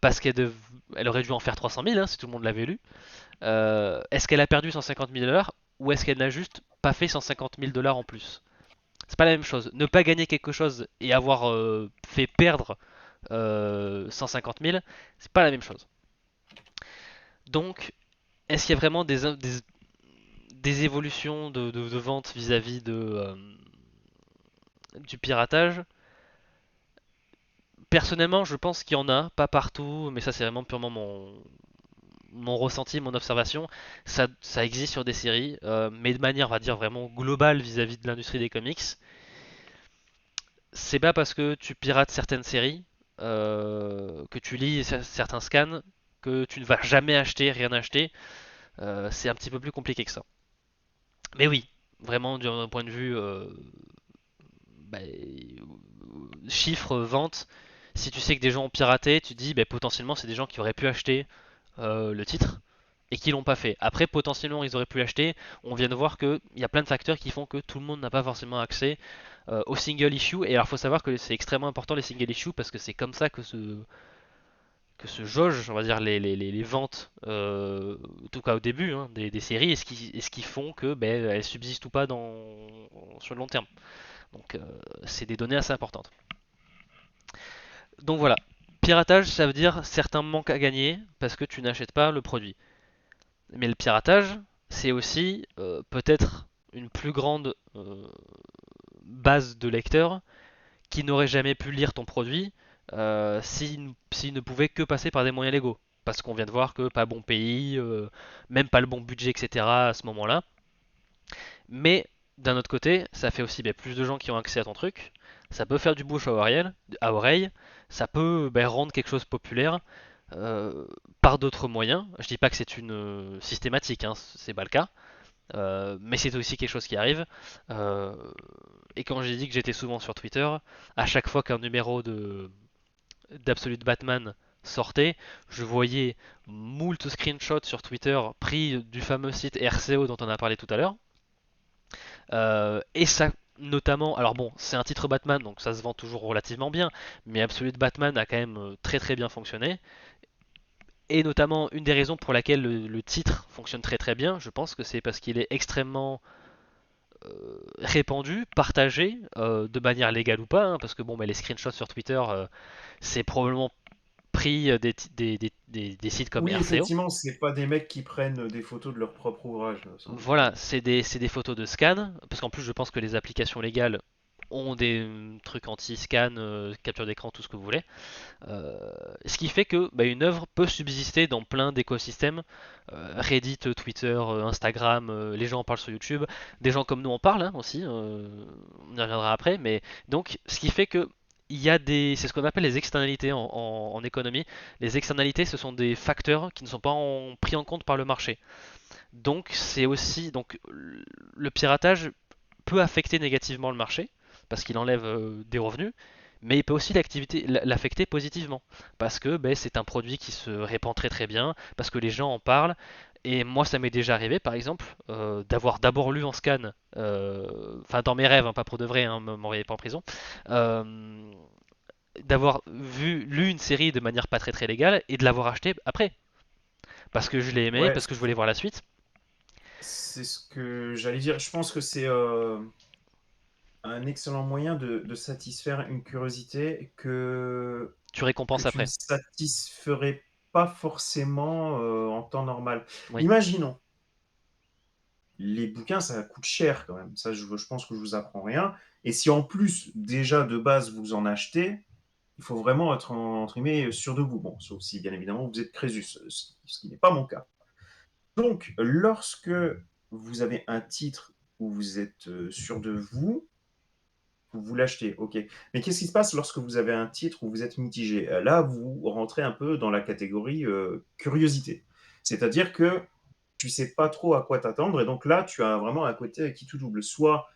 [SPEAKER 1] parce elle aurait dû en faire 300 000 hein, si tout le monde l'avait lu? Est-ce qu'elle a perdu 150 000 dollars ou est-ce qu'elle n'a juste pas fait 150 000 dollars en plus? C'est pas la même chose. Ne pas gagner quelque chose et avoir fait perdre 150 000, c'est pas la même chose. Donc, est-ce qu'il y a vraiment des évolutions de vente vis-à-vis du piratage? Personnellement, je pense qu'il y en a, pas partout, mais ça c'est vraiment purement mon ressenti, mon observation. Ça existe sur des séries, mais de manière, on va dire, vraiment globale vis-à-vis de l'industrie des comics. C'est pas parce que tu pirates certaines séries, que tu lis certains scans, que tu ne vas jamais acheter, rien acheter. C'est un petit peu plus compliqué que ça. Mais oui, vraiment d'un point de vue bah, chiffres, vente, si tu sais que des gens ont piraté, tu dis bah, potentiellement c'est des gens qui auraient pu acheter le titre et qui l'ont pas fait. Après, potentiellement, ils auraient pu l'acheter. On vient de voir qu'il y a plein de facteurs qui font que tout le monde n'a pas forcément accès au single issue. Et alors, il faut savoir que c'est extrêmement important les single issues parce que c'est comme ça que se jauge, on va dire, les ventes, en tout cas au début, hein, des séries, et ce qui font que ben, elles subsistent ou pas sur le long terme. Donc, c'est des données assez importantes. Donc voilà, piratage, ça veut dire certains manques à gagner parce que tu n'achètes pas le produit. Mais le piratage, c'est aussi peut-être une plus grande base de lecteurs qui n'auraient jamais pu lire ton produit s'ils ne pouvaient que passer par des moyens légaux. Parce qu'on vient de voir que pas bon pays, même pas le bon budget, etc. à ce moment-là. Mais d'un autre côté, ça fait aussi plus de gens qui ont accès à ton truc. Ça peut faire du bouche à oreille, ça peut rendre quelque chose populaire euh, par d'autres moyens. Je dis pas que c'est une systématique, hein, c'est pas le cas. Mais c'est aussi quelque chose qui arrive. Euh, et quand j'ai dit que j'étais souvent sur Twitter, à chaque fois qu'un numéro d'Absolute Batman sortait, je voyais moult screenshots sur Twitter pris du fameux site RCO dont on a parlé tout à l'heure. Et ça, notamment, alors bon, c'est un titre Batman, donc ça se vend toujours relativement bien, mais Absolute Batman a quand même très très bien fonctionné. Et notamment, une des raisons pour laquelle le titre fonctionne très très bien, je pense que c'est parce qu'il est extrêmement répandu, partagé, de manière légale ou pas, hein, parce que bon, les screenshots sur Twitter, c'est probablement pris des sites comme
[SPEAKER 2] Oui,
[SPEAKER 1] RCO.
[SPEAKER 2] effectivement, c'est pas des mecs qui prennent des photos de leur propre ouvrage, sans doute.
[SPEAKER 1] Voilà, c'est des photos de scan, parce qu'en plus je pense que les applications légales ont des trucs anti-scan, capture d'écran, tout ce que vous voulez. Euh, Ce qui fait que une œuvre peut subsister dans plein d'écosystèmes. Reddit, Twitter, Instagram, les gens en parlent sur YouTube, des gens comme nous en parlent hein, aussi, on y reviendra après, mais donc ce qui fait que c'est ce qu'on appelle les externalités en économie. Les externalités, ce sont des facteurs qui ne sont pas pris en compte par le marché. Donc c'est aussi donc le piratage peut affecter négativement le marché parce qu'il enlève des revenus, mais il peut aussi l'affecter positivement parce que c'est un produit qui se répand très très bien, parce que les gens en parlent. Et moi, ça m'est déjà arrivé, par exemple, d'avoir d'abord lu en scan, enfin dans mes rêves, hein, pas pour de vrai, hein, m'envoyez pas en prison, euh, d'avoir lu une série de manière pas très très légale et de l'avoir acheté après, parce que je l'ai aimé,
[SPEAKER 2] Ouais,
[SPEAKER 1] parce que je voulais voir la suite.
[SPEAKER 2] c'est ce que j'allais dire. Je pense que c'est un excellent moyen de satisfaire une curiosité
[SPEAKER 1] Tu
[SPEAKER 2] que
[SPEAKER 1] récompenses
[SPEAKER 2] tu ne
[SPEAKER 1] après.
[SPEAKER 2] satisferais pas forcément en temps normal.
[SPEAKER 1] Oui.
[SPEAKER 2] Imaginons, les bouquins, ça coûte cher quand même. Ça, je pense que je vous apprends rien. Et si en plus, déjà de base, vous en achetez, il faut vraiment être, entre guillemets, sûr de vous. Bon, sauf si, bien évidemment, vous êtes Crésus, ce qui n'est pas mon cas. Donc, lorsque vous avez un titre où vous êtes sûr de vous, vous l'achetez, ok. Mais qu'est-ce qui se passe lorsque vous avez un titre où vous êtes mitigé? Là, vous rentrez un peu dans la catégorie curiosité. C'est-à-dire que tu sais pas trop à quoi t'attendre, et donc là, tu as vraiment un côté qui tout double. Soit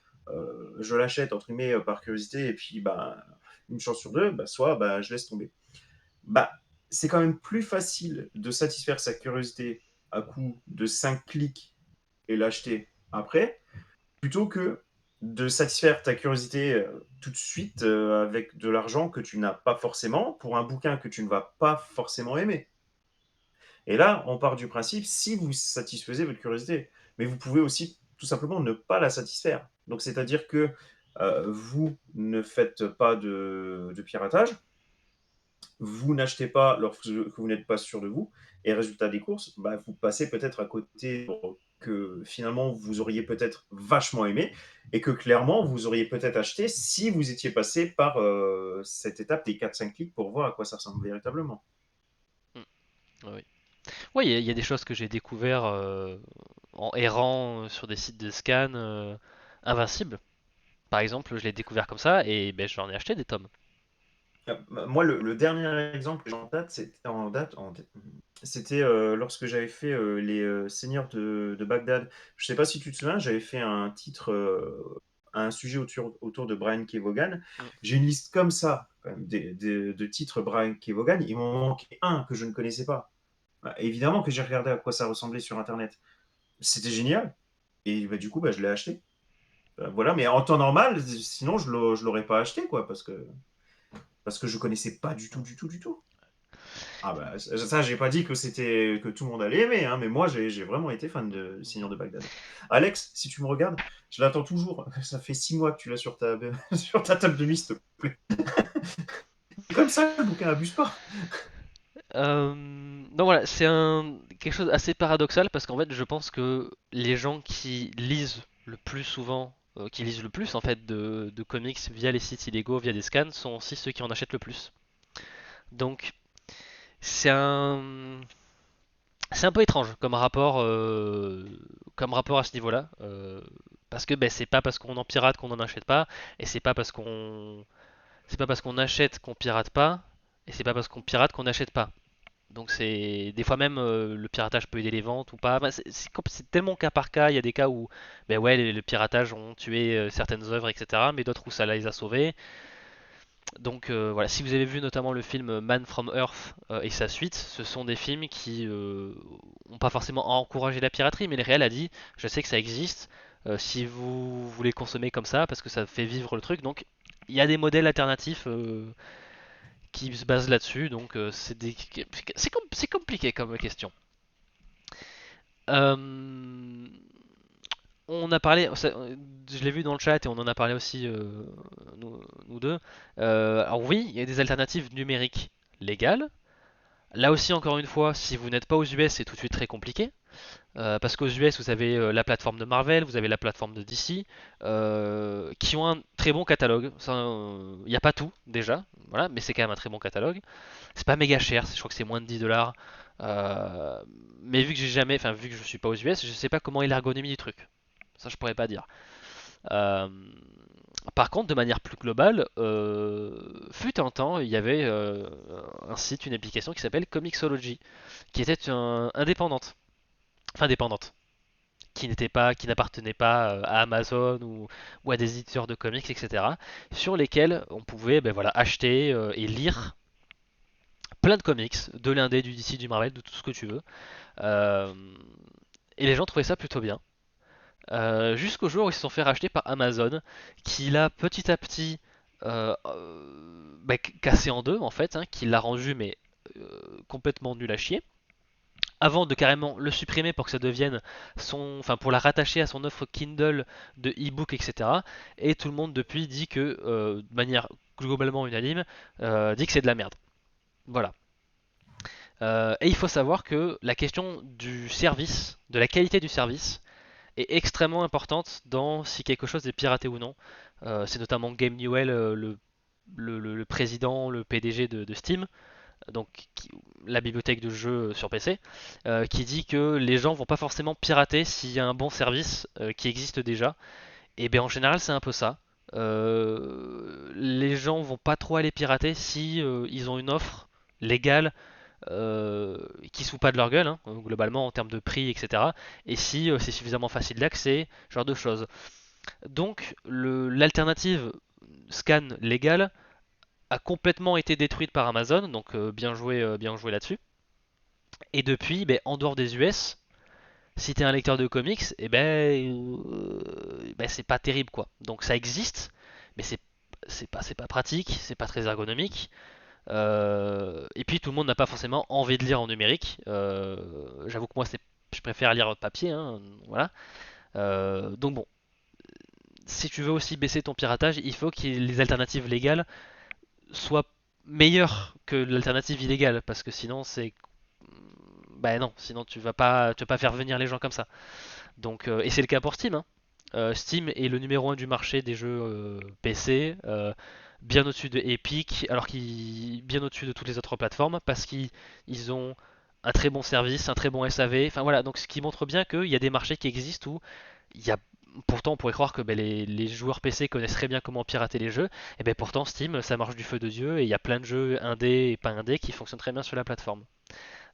[SPEAKER 2] je l'achète, entre guillemets, par curiosité, et puis bah, une chance sur deux, bah, soit bah, je laisse tomber. Bah, c'est quand même plus facile de satisfaire sa curiosité à coup de 5 clics et l'acheter après, plutôt que de satisfaire ta curiosité tout de suite avec de l'argent que tu n'as pas forcément pour un bouquin que tu ne vas pas forcément aimer. Et là, on part du principe si vous satisfaisez votre curiosité, mais vous pouvez aussi tout simplement ne pas la satisfaire. Donc, c'est-à-dire que vous ne faites pas de piratage, vous n'achetez pas lorsque vous n'êtes pas sûr de vous, et résultat des courses, bah, vous passez peut-être à côté que finalement vous auriez peut-être vachement aimé, et que clairement vous auriez peut-être acheté si vous étiez passé par cette étape des 4-5 clics pour voir à quoi ça ressemble véritablement.
[SPEAKER 1] Mm. Oui. Ouais, il y a des choses que j'ai découvert en errant sur des sites de scan invincibles. Par exemple, je l'ai découvert comme ça et ben, j'en ai acheté des tomes.
[SPEAKER 2] Moi, le dernier exemple que j'ai c'était lorsque j'avais fait les Seigneurs de Bagdad. Je sais pas si tu te souviens, j'avais fait un titre, un sujet autour de Brian Kevogan.
[SPEAKER 1] Mm.
[SPEAKER 2] J'ai une liste comme ça, quand même, de titres Brian Kevogan. Il m'en manquait un que je ne connaissais pas. Bah, évidemment que j'ai regardé à quoi ça ressemblait sur Internet. C'était génial. Et bah, du coup, bah, je l'ai acheté. Voilà, mais en temps normal, sinon je l'aurais pas acheté, quoi, parce que je connaissais pas du tout,
[SPEAKER 1] Mm.
[SPEAKER 2] du tout, du tout. Ah bah ça, j'ai pas dit que c'était que tout le monde allait aimer, hein, mais moi j'ai vraiment été fan de Seigneur de Bagdad. Alex, si tu me regardes, je l'attends toujours. Ça fait 6 mois que tu l'as sur ta sur ta table de nuit, s'il te plaît. C'est comme ça, le bouquin abuse pas.
[SPEAKER 1] Donc voilà, c'est un quelque chose d'assez paradoxal parce qu'en fait, je pense que les gens qui lisent le plus souvent, qui lisent le plus en fait de comics via les sites illégaux, via des scans, sont aussi ceux qui en achètent le plus. Donc c'est un peu étrange comme rapport à ce niveau-là, parce que ben, c'est pas parce qu'on en pirate qu'on en achète pas, et c'est pas parce qu'on achète qu'on pirate pas, et c'est pas parce qu'on pirate qu'on n'achète pas. Donc c'est des fois même le piratage peut aider les ventes ou pas. Enfin, c'est tellement cas par cas. Il y a des cas où ben ouais le piratage ont tué certaines œuvres etc. Mais d'autres où ça les a sauvées. Donc voilà, si vous avez vu notamment le film Man from Earth et sa suite, ce sont des films qui ont pas forcément encouragé la piraterie, mais le réel a dit, je sais que ça existe, si vous voulez consommer comme ça, parce que ça fait vivre le truc. Donc il y a des modèles alternatifs qui se basent là-dessus, donc c'est compliqué comme question. Euh, on a parlé, je l'ai vu dans le chat et on en a parlé aussi nous deux. Alors oui, il y a des alternatives numériques légales. Là aussi, encore une fois, si vous n'êtes pas aux US, c'est tout de suite très compliqué. Parce qu'aux US, vous avez la plateforme de Marvel, vous avez la plateforme de DC, qui ont un très bon catalogue. Il n'y a pas tout déjà, voilà, mais c'est quand même un très bon catalogue. C'est pas méga cher, je crois que c'est moins de 10 dollars. Mais vu que j'ai jamais, enfin vu que je suis pas aux US, je sais pas comment est l'ergonomie du truc. Ça, je pourrais pas dire. Euh, Par contre, de manière plus globale, fut un temps, il y avait un site, une application qui s'appelle Comixology, qui était indépendante, enfin indépendante, qui n'appartenait pas à Amazon ou à des éditeurs de comics, etc., sur lesquels on pouvait ben voilà, acheter et lire plein de comics, de l'indé, du DC, du Marvel, de tout ce que tu veux. Euh, et les gens trouvaient ça plutôt bien. Jusqu'au jour où ils se sont fait racheter par Amazon, qui l'a petit à petit cassé en deux en fait, hein, qui l'a rendu mais complètement nul à chier, avant de carrément le supprimer pour que ça devienne enfin pour la rattacher à son offre Kindle de e-book, etc. Et tout le monde depuis dit que, de manière globalement unanime, dit que c'est de la merde. Voilà. Et il faut savoir que la question du service, de la qualité du service, est extrêmement importante dans si quelque chose est piraté ou non. C'est notamment Game Newell, le président, le PDG de Steam, donc la bibliothèque de jeux sur PC, qui dit que les gens vont pas forcément pirater s'il y a un bon service qui existe déjà. Et bien en général c'est un peu ça. Les gens vont pas trop aller pirater si ils ont une offre légale qui se fout pas de leur gueule, hein, globalement en termes de prix, etc. Et si c'est suffisamment facile d'accès, ce genre de choses. Donc l'alternative scan légale a complètement été détruite par Amazon, donc bien joué là-dessus. Et depuis, ben, en dehors des US, si t'es un lecteur de comics, ben, c'est pas terrible quoi. Donc ça existe, mais c'est pas pratique, c'est pas très ergonomique. Et puis tout le monde n'a pas forcément envie de lire en numérique. J'avoue que moi je préfère lire papier, hein, voilà. Donc bon, si tu veux aussi baisser ton piratage, il faut que les alternatives légales soient meilleures que l'alternative illégale, parce que sinon c'est, bah non, sinon tu vas pas faire venir les gens comme ça. Donc, et c'est le cas pour Steam, hein. Steam est le numéro un du marché des jeux PC, bien au-dessus de Epic, alors qu'il bien au-dessus de toutes les autres plateformes, parce qu'ils ont un très bon service, un très bon SAV. Enfin voilà, donc ce qui montre bien qu'il y a des marchés qui existent où il y a pourtant on pourrait croire que ben, les joueurs PC connaissent très bien comment pirater les jeux, et ben pourtant Steam ça marche du feu de Dieu et il y a plein de jeux indés et pas indés qui fonctionnent très bien sur la plateforme.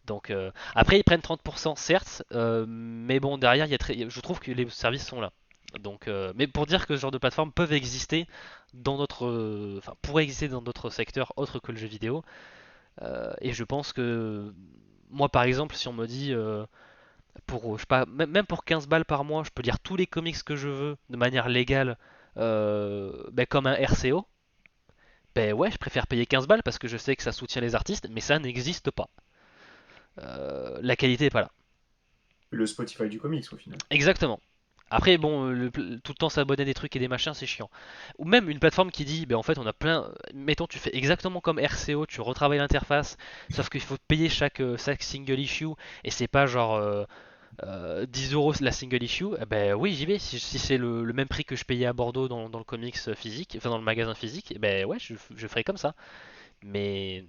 [SPEAKER 1] Donc après ils prennent 30% certes, mais bon derrière je trouve que les services sont là. Donc, mais pour dire que ce genre de plateformes peuvent exister dans notre, enfin pourraient exister dans d'autres secteurs autres que le jeu vidéo. Et je pense que moi par exemple si on me dit pour je sais pas même pour 15 balles par mois je peux lire tous les comics que je veux de manière légale, ben, comme un RCO. Ben ouais, je préfère payer 15 balles parce que je sais que ça soutient les artistes, mais ça n'existe pas. La qualité est pas là.
[SPEAKER 2] Le Spotify du comics, au final.
[SPEAKER 1] Exactement. Après, bon, tout le temps s'abonner à des trucs et des machins, c'est chiant. Ou même une plateforme qui dit, ben en fait, on a plein. Mettons, tu fais exactement comme RCO, tu retravailles l'interface, sauf qu'il faut payer chaque single issue, et c'est pas genre 10 euros la single issue. Eh ben oui, j'y vais. Si c'est le même prix que je payais à Bordeaux dans le comics physique, enfin dans le magasin physique, eh ben ouais, je ferai comme ça. Mais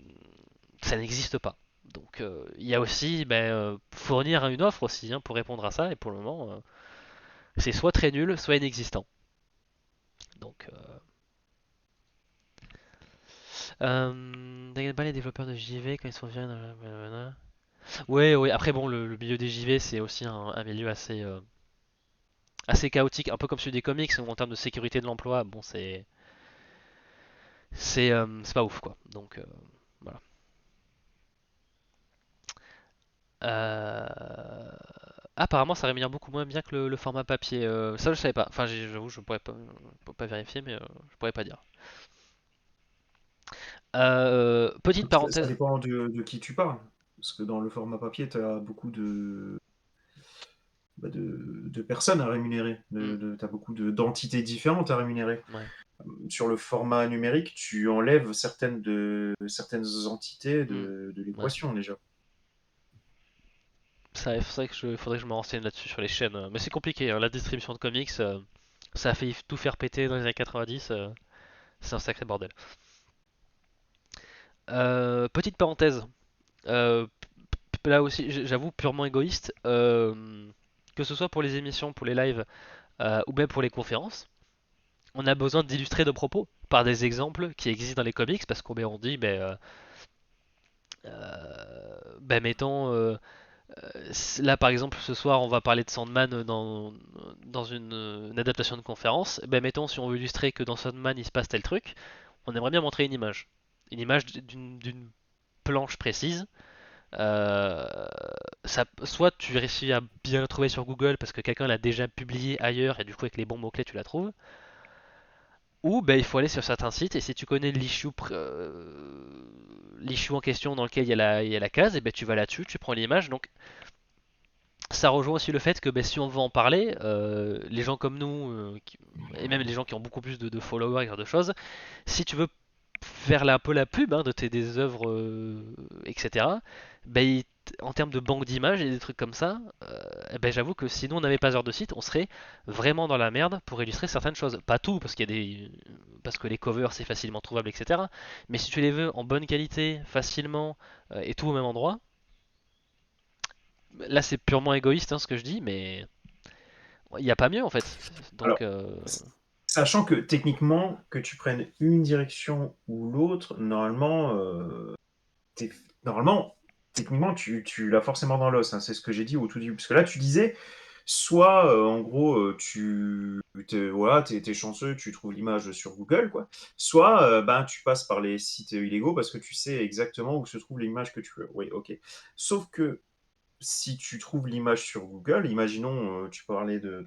[SPEAKER 1] ça n'existe pas. Donc il y a aussi ben, fournir une offre aussi hein, pour répondre à ça, et pour le moment. C'est soit très nul, soit inexistant. Donc, t'inquiète pas les développeurs de JV quand ils sont virés dans ouais, ouais. Après, bon, le milieu des JV, c'est aussi un milieu assez chaotique, un peu comme celui des comics, où en termes de sécurité de l'emploi, bon, c'est pas ouf, quoi. Donc, voilà. Apparemment, ça rémunère beaucoup moins bien que le format papier. Ça, je savais pas. Enfin, j'avoue, je pourrais pas vérifier, mais je pourrais pas dire. Petite
[SPEAKER 2] Ça
[SPEAKER 1] parenthèse.
[SPEAKER 2] dépend de qui tu parles. Parce que dans le format papier, tu as beaucoup de personnes à rémunérer.
[SPEAKER 1] Hmm,
[SPEAKER 2] Tu as beaucoup d'entités différentes à rémunérer.
[SPEAKER 1] ouais.
[SPEAKER 2] Sur le format numérique, tu enlèves certaines entités
[SPEAKER 1] Hmm,
[SPEAKER 2] de
[SPEAKER 1] ouais.
[SPEAKER 2] l'équation déjà.
[SPEAKER 1] Ça, faudrait que je me renseigne là-dessus sur les chaînes. Mais c'est compliqué, hein. La distribution de comics, ça a failli tout faire péter dans les années 90. C'est un sacré bordel. Petite parenthèse. Là aussi, j'avoue, purement égoïste. Que ce soit pour les émissions, pour les lives, ou même pour les conférences, on a besoin d'illustrer nos propos par des exemples qui existent dans les comics, parce qu'on on dit, ben, mettons, là, par exemple, ce soir, on va parler de Sandman dans une adaptation de conférence. Ben, mettons, si on veut illustrer que dans Sandman, il se passe tel truc, on aimerait bien montrer une image. Une image d'une planche précise. Euh, soit tu réussis à bien la trouver sur Google parce que quelqu'un l'a déjà publié ailleurs et du coup, avec les bons mots-clés, tu la trouves. Ou ben, il faut aller sur certains sites et si tu connais l'issue en question dans lequel il y a la case, et ben, tu vas là-dessus, tu prends l'image. Donc ça rejoint aussi le fait que ben, si on veut en parler, les gens comme nous, et même les gens qui ont beaucoup plus de followers et ce genre de choses, si tu veux faire un peu la pub hein, des œuvres, etc., ben, en termes de banque d'images et des trucs comme ça, eh ben, j'avoue que si nous on n'avait pas ce genre de site, on serait vraiment dans la merde pour illustrer certaines choses. Pas tout, parce que les covers c'est facilement trouvable, etc. Mais si tu les veux en bonne qualité, facilement, et tout au même endroit, là c'est purement égoïste hein, ce que je dis, mais il n'y a pas mieux en fait.
[SPEAKER 2] Alors,
[SPEAKER 1] Donc,
[SPEAKER 2] sachant que techniquement, que tu prennes une direction ou l'autre, normalement, techniquement, tu l'as forcément dans l'os, hein, c'est ce que j'ai dit au tout début. Parce que là, tu disais, soit en gros, voilà, t'es chanceux, tu trouves l'image sur Google, quoi. Soit ben, tu passes par les sites illégaux parce que tu sais exactement où se trouve l'image que tu veux. Oui, ok. Sauf que si tu trouves l'image sur Google, imaginons, tu parlais de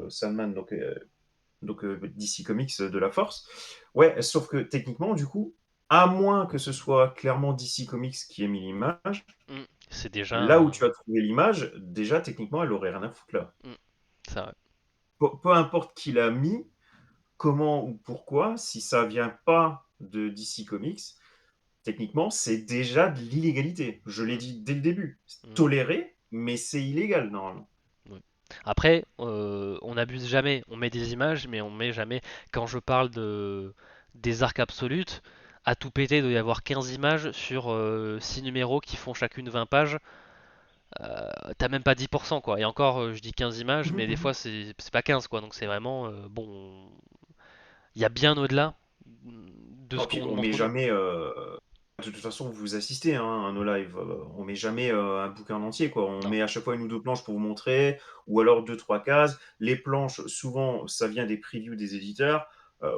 [SPEAKER 2] Sandman, donc DC Comics de la Force. Ouais, sauf que techniquement, du coup, à moins que ce soit clairement DC Comics qui ait mis l'image,
[SPEAKER 1] c'est déjà
[SPEAKER 2] là où tu as trouvé l'image, déjà techniquement, elle aurait rien à foutre là.
[SPEAKER 1] ça.
[SPEAKER 2] Peu importe qui l'a mis, comment ou pourquoi, si ça vient pas de DC Comics, techniquement, c'est déjà de l'illégalité. Je l'ai
[SPEAKER 1] Mm,
[SPEAKER 2] dit dès le début. C'est
[SPEAKER 1] mm,
[SPEAKER 2] toléré, mais c'est illégal normalement.
[SPEAKER 1] ouais. Après, on n'abuse jamais. On met des images, mais on met jamais. Quand je parle des arcs absolutes, à tout péter, il doit y avoir 15 images sur 6 numéros qui font chacune 20 pages. T'as même pas 10% quoi. Et encore, je dis 15 images, mais des fois c'est pas 15 quoi. Donc c'est vraiment bon. Il y a bien au-delà de
[SPEAKER 2] Non,
[SPEAKER 1] ce
[SPEAKER 2] puis
[SPEAKER 1] qu'on nous
[SPEAKER 2] on
[SPEAKER 1] montre
[SPEAKER 2] met
[SPEAKER 1] nous.
[SPEAKER 2] jamais. De toute façon, vous assistez hein, à nos lives. On met jamais un bouquin entier, quoi. On
[SPEAKER 1] Non.
[SPEAKER 2] met à chaque fois une ou deux planches pour vous montrer, ou alors deux, trois cases. Les planches, souvent, ça vient des previews des éditeurs.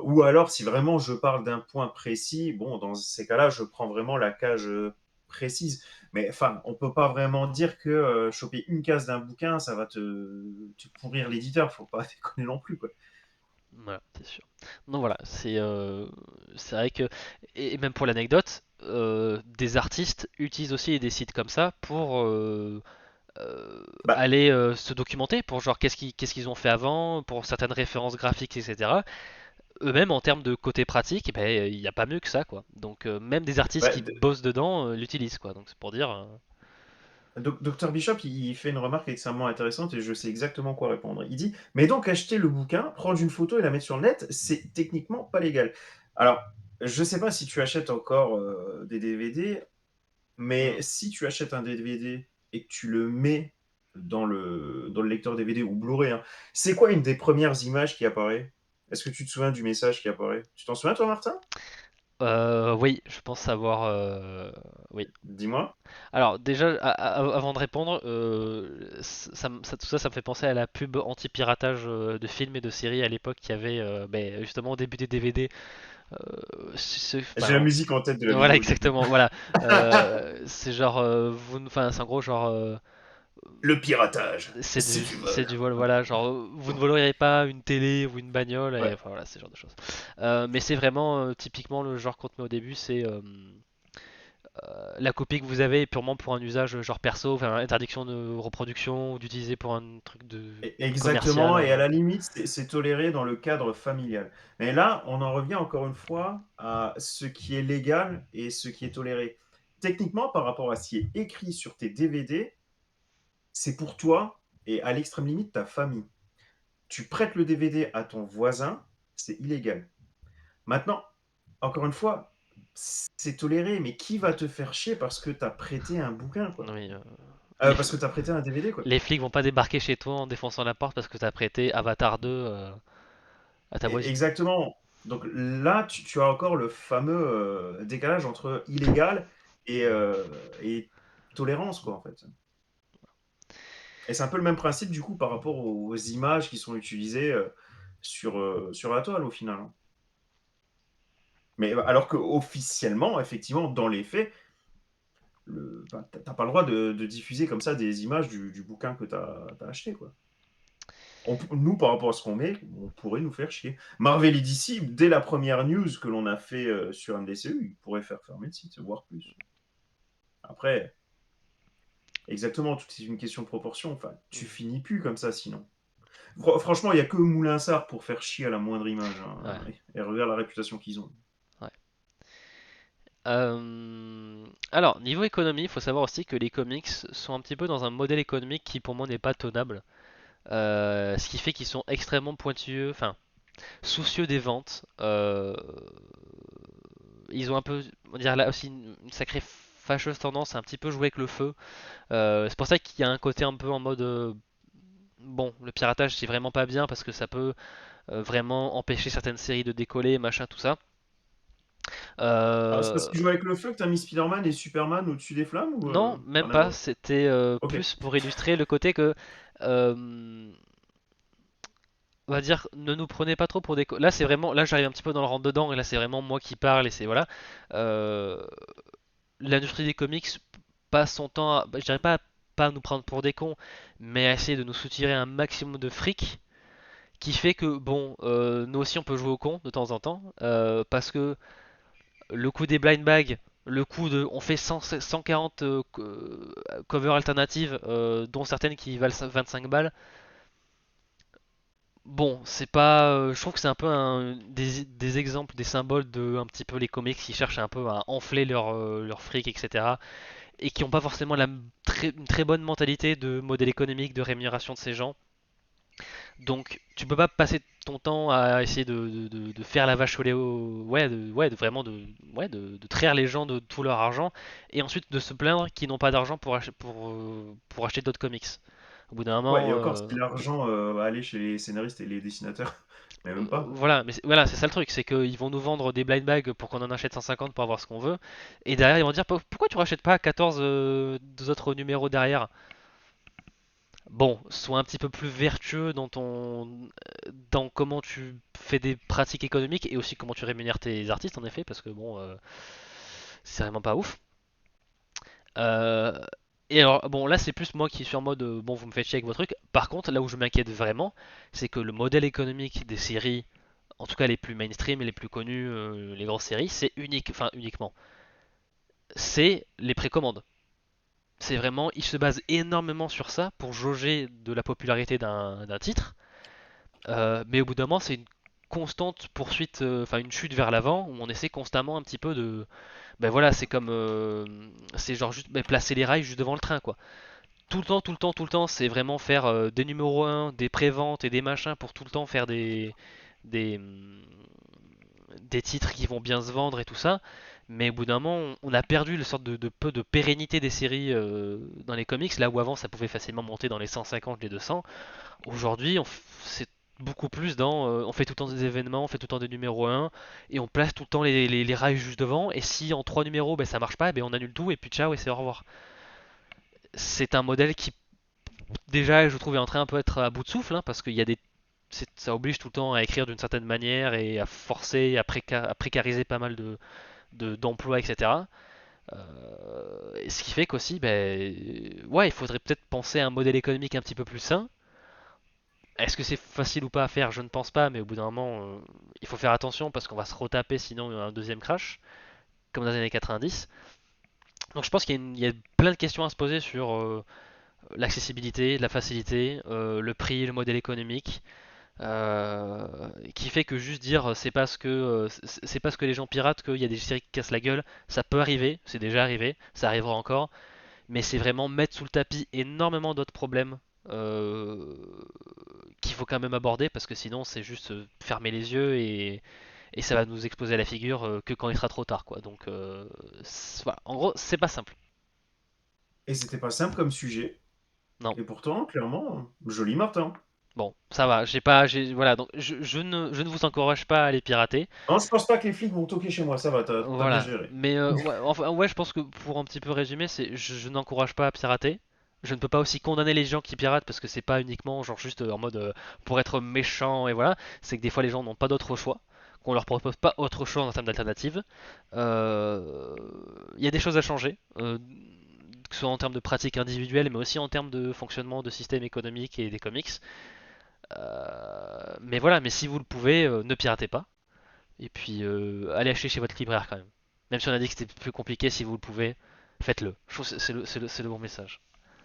[SPEAKER 2] Ou alors, si vraiment je parle d'un point précis, bon, dans ces cas-là, je prends vraiment la case précise. Mais enfin, on peut pas vraiment dire que choper une case d'un bouquin, ça va te pourrir l'éditeur. Faut pas déconner non plus, quoi.
[SPEAKER 1] Voilà, c'est sûr. Donc voilà, c'est vrai que et même pour l'anecdote, des artistes utilisent aussi des sites comme ça pour
[SPEAKER 2] Bah,
[SPEAKER 1] aller se documenter pour genre qu'est-ce qu'ils ont fait avant, pour certaines références graphiques, etc. Eux-mêmes en termes de côté pratique, eh ben, il n'y a pas mieux que ça quoi. Donc même des artistes
[SPEAKER 2] bah,
[SPEAKER 1] qui bossent dedans l'utilisent quoi. Donc c'est pour dire.
[SPEAKER 2] Dr Bishop, il fait une remarque extrêmement intéressante et je sais exactement quoi répondre. Il dit, mais donc acheter le bouquin, prendre une photo et la mettre sur le net, c'est techniquement pas légal. Alors, je sais pas si tu achètes encore des DVD, mais
[SPEAKER 1] Hmm.
[SPEAKER 2] si tu achètes un DVD et que tu le mets dans le lecteur DVD ou Blu-ray, hein, c'est quoi une des premières images qui apparaît? Est-ce que tu te souviens du message qui apparaît? Tu t'en souviens toi, Martin?
[SPEAKER 1] Oui, je pense savoir. Oui.
[SPEAKER 2] Dis-moi.
[SPEAKER 1] Alors déjà, avant de répondre, tout ça, ça me fait penser à la pub anti-piratage de films et de séries à l'époque qu'il y avait ben, justement au début des DVD.
[SPEAKER 2] J'ai la musique en tête de la
[SPEAKER 1] Voilà,
[SPEAKER 2] vidéo du coup.
[SPEAKER 1] exactement. Voilà, c'est genre, enfin, c'est en gros genre,
[SPEAKER 2] Le piratage, c'est du
[SPEAKER 1] c'est
[SPEAKER 2] vol.
[SPEAKER 1] du vol. Voilà, genre, vous ne volerez pas une télé ou une bagnole, et
[SPEAKER 2] Ouais.
[SPEAKER 1] enfin, voilà, ce genre de choses. Mais c'est vraiment typiquement le genre qu'on te met au début, c'est la copie que vous avez est purement pour un usage genre perso, enfin interdiction de reproduction ou d'utiliser pour un truc de commercial.
[SPEAKER 2] Exactement, et à la limite, c'est toléré dans le cadre familial. Mais là, on en revient encore une fois à ce qui est légal et ce qui est toléré. Techniquement, par rapport à ce qui est écrit sur tes DVD, c'est pour toi et à l'extrême limite ta famille. Tu prêtes le DVD à ton voisin, c'est illégal. Maintenant, encore une fois, c'est toléré, mais qui va te faire chier parce que tu as prêté un bouquin, quoi?
[SPEAKER 1] Oui, les,
[SPEAKER 2] Parce que tu as prêté un DVD, quoi.
[SPEAKER 1] les flics vont pas débarquer chez toi en défonçant la porte parce que t'as prêté Avatar 2 à ta voisine.
[SPEAKER 2] Exactement. Donc là, tu as encore le fameux décalage entre illégal et tolérance, quoi, en fait. Et c'est un peu le même principe, du coup, par rapport aux images qui sont utilisées sur la toile, au final, hein. Mais alors que officiellement, effectivement, dans les faits, t'as pas le droit de diffuser comme ça des images du bouquin que t'as acheté, quoi. Nous, par rapport à ce qu'on met, on pourrait nous faire chier. Marvel et DC, dès la première news que l'on a fait sur MDCU, ils pourraient faire fermer le site, voire plus. Après, exactement, tout est une question de proportion. Enfin, tu finis plus comme ça sinon. Franchement, il n'y a que Moulin Sarr pour faire chier à la moindre image,
[SPEAKER 1] Ouais,
[SPEAKER 2] hein. Et regarde la réputation qu'ils ont.
[SPEAKER 1] ouais. Alors, niveau économie, il faut savoir aussi que les comics sont un petit peu dans un modèle économique qui pour moi n'est pas tenable. Ce qui fait qu'ils sont extrêmement pointilleux, enfin soucieux des ventes. Ils ont un peu, on dirait là aussi une sacrée fâcheuse tendance à un petit peu jouer avec le feu. C'est pour ça qu'il y a un côté un peu en mode bon, le piratage c'est vraiment pas bien parce que ça peut vraiment empêcher certaines séries de décoller, machin, tout ça.
[SPEAKER 2] Ah, c'est parce
[SPEAKER 1] Euh,
[SPEAKER 2] qu'ils jouent avec le feu que t'as mis Spider-Man et Superman au-dessus des flammes ou
[SPEAKER 1] non, même
[SPEAKER 2] rien à
[SPEAKER 1] pas.
[SPEAKER 2] voir?
[SPEAKER 1] C'était
[SPEAKER 2] Ok.
[SPEAKER 1] plus pour illustrer le côté que euh, on va dire, ne nous prenez pas trop pour des. Là, c'est vraiment. Là, j'arrive un petit peu dans le rentre dedans, et là, c'est vraiment moi qui parle, et c'est. Voilà. Euh, L'industrie des comics passe son temps à. Je dirais pas à nous prendre pour des cons, mais à essayer de nous soutirer un maximum de fric, qui fait que, bon, nous aussi, on peut jouer au con de temps en temps, parce que le coup des blind bags. Le coup de, on fait 100 140 covers alternatives, dont certaines qui valent 25 balles. bon, c'est pas. Je trouve que c'est un peu des exemples, des symboles de un petit peu les comics qui cherchent un peu à enfler leur fric, etc. Et qui n'ont pas forcément une très bonne mentalité de modèle économique, de rémunération de ces gens. Donc, tu peux pas passer ton temps à essayer de faire la vache au lait, ouais, de vraiment de traire les gens de tout leur argent, et ensuite de se plaindre qu'ils n'ont pas d'argent pour acheter d'autres comics. Au bout d'un
[SPEAKER 2] Ouais, et
[SPEAKER 1] moment,
[SPEAKER 2] encore, si l'argent allait chez les scénaristes et les dessinateurs, mais même pas.
[SPEAKER 1] voilà, voilà, c'est ça le truc, c'est qu'ils vont nous vendre des blind bags pour qu'on en achète 150 pour avoir ce qu'on veut, et derrière ils vont dire pourquoi tu rachètes pas 14 deux autres numéros derrière? Bon, sois un petit peu plus vertueux dans comment tu fais des pratiques économiques et aussi comment tu rémunères tes artistes en effet, parce que bon, c'est vraiment pas ouf. Euh, et alors, bon, là c'est plus moi qui suis en mode bon, vous me faites chier avec vos trucs. Par contre, là où je m'inquiète vraiment, c'est que le modèle économique des séries, en tout cas les plus mainstream et les plus connues, les grosses séries, c'est uniquement, c'est les précommandes. C'est vraiment, ils se basent énormément sur ça pour jauger de la popularité d'un titre. Mais au bout d'un moment, c'est une constante poursuite, enfin une chute vers l'avant, où on essaie constamment un petit peu de. Ben voilà, c'est comme. C'est genre juste placer les rails juste devant le train, quoi. Tout le temps, tout le temps, tout le temps, c'est vraiment faire des numéros un, des préventes et des machins pour tout le temps faire des, hum, des titres qui vont bien se vendre et tout ça. Mais au bout d'un moment, on a perdu le sorte de peu de pérennité des séries dans les comics, là où avant ça pouvait facilement monter dans les 150, les 200. Aujourd'hui, c'est beaucoup plus dans on fait tout le temps des événements, on fait tout le temps des numéros un et on place tout le temps les rails juste devant. Et si en 3 numéros ben, ça marche pas, ben, on annule tout et puis ciao et c'est au revoir. C'est un modèle qui, déjà, je trouve, est en train un peu être à bout de souffle hein, parce qu'il y a ça oblige tout le temps à écrire d'une certaine manière et à forcer, à précariser pas mal d'emplois, etc. Ce qui fait qu'aussi, ben, ouais, il faudrait peut-être penser à un modèle économique un petit peu plus sain. Est-ce que c'est facile ou pas à faire? Je ne pense pas, mais au bout d'un moment, il faut faire attention parce qu'on va se retaper sinon un deuxième crash, comme dans les années 90. Donc je pense qu'il y a plein de questions à se poser sur l'accessibilité, la facilité, le prix, le modèle économique, qui fait que juste dire c'est parce que les gens piratent qu'il y a des séries qui cassent la gueule, ça peut arriver, c'est déjà arrivé, ça arrivera encore, mais c'est vraiment mettre sous le tapis énormément d'autres problèmes euh, qu'il faut quand même aborder parce que sinon c'est juste fermer les yeux et ça va nous exploser à la figure que quand il sera trop tard quoi. Donc voilà. En gros, c'est pas simple.
[SPEAKER 2] Et c'était pas simple comme sujet.
[SPEAKER 1] Non.
[SPEAKER 2] Et pourtant, clairement, joli Martin.
[SPEAKER 1] Bon, ça va. J'ai pas, voilà. Donc je ne vous encourage pas à les pirater.
[SPEAKER 2] Non, je pense pas que les flics vont toquer chez moi, ça va, t'as bien
[SPEAKER 1] Voilà.
[SPEAKER 2] géré.
[SPEAKER 1] Mais ouais, enfin, ouais, je pense que pour un petit peu résumer, je n'encourage pas à pirater. Je ne peux pas aussi condamner les gens qui piratent parce que c'est pas uniquement genre juste en mode pour être méchant et voilà. C'est que des fois les gens n'ont pas d'autre choix, qu'on leur propose pas autre chose en termes d'alternative. Euh, Il y a des choses à changer, que ce soit en termes de pratiques individuelles, mais aussi en termes de fonctionnement de système économique et des comics. Mais voilà, mais si vous le pouvez, ne piratez pas. Et puis allez acheter chez votre libraire quand même. Même si on a dit que c'était plus compliqué, si vous le pouvez, faites-le. Je trouve que c'est le bon message.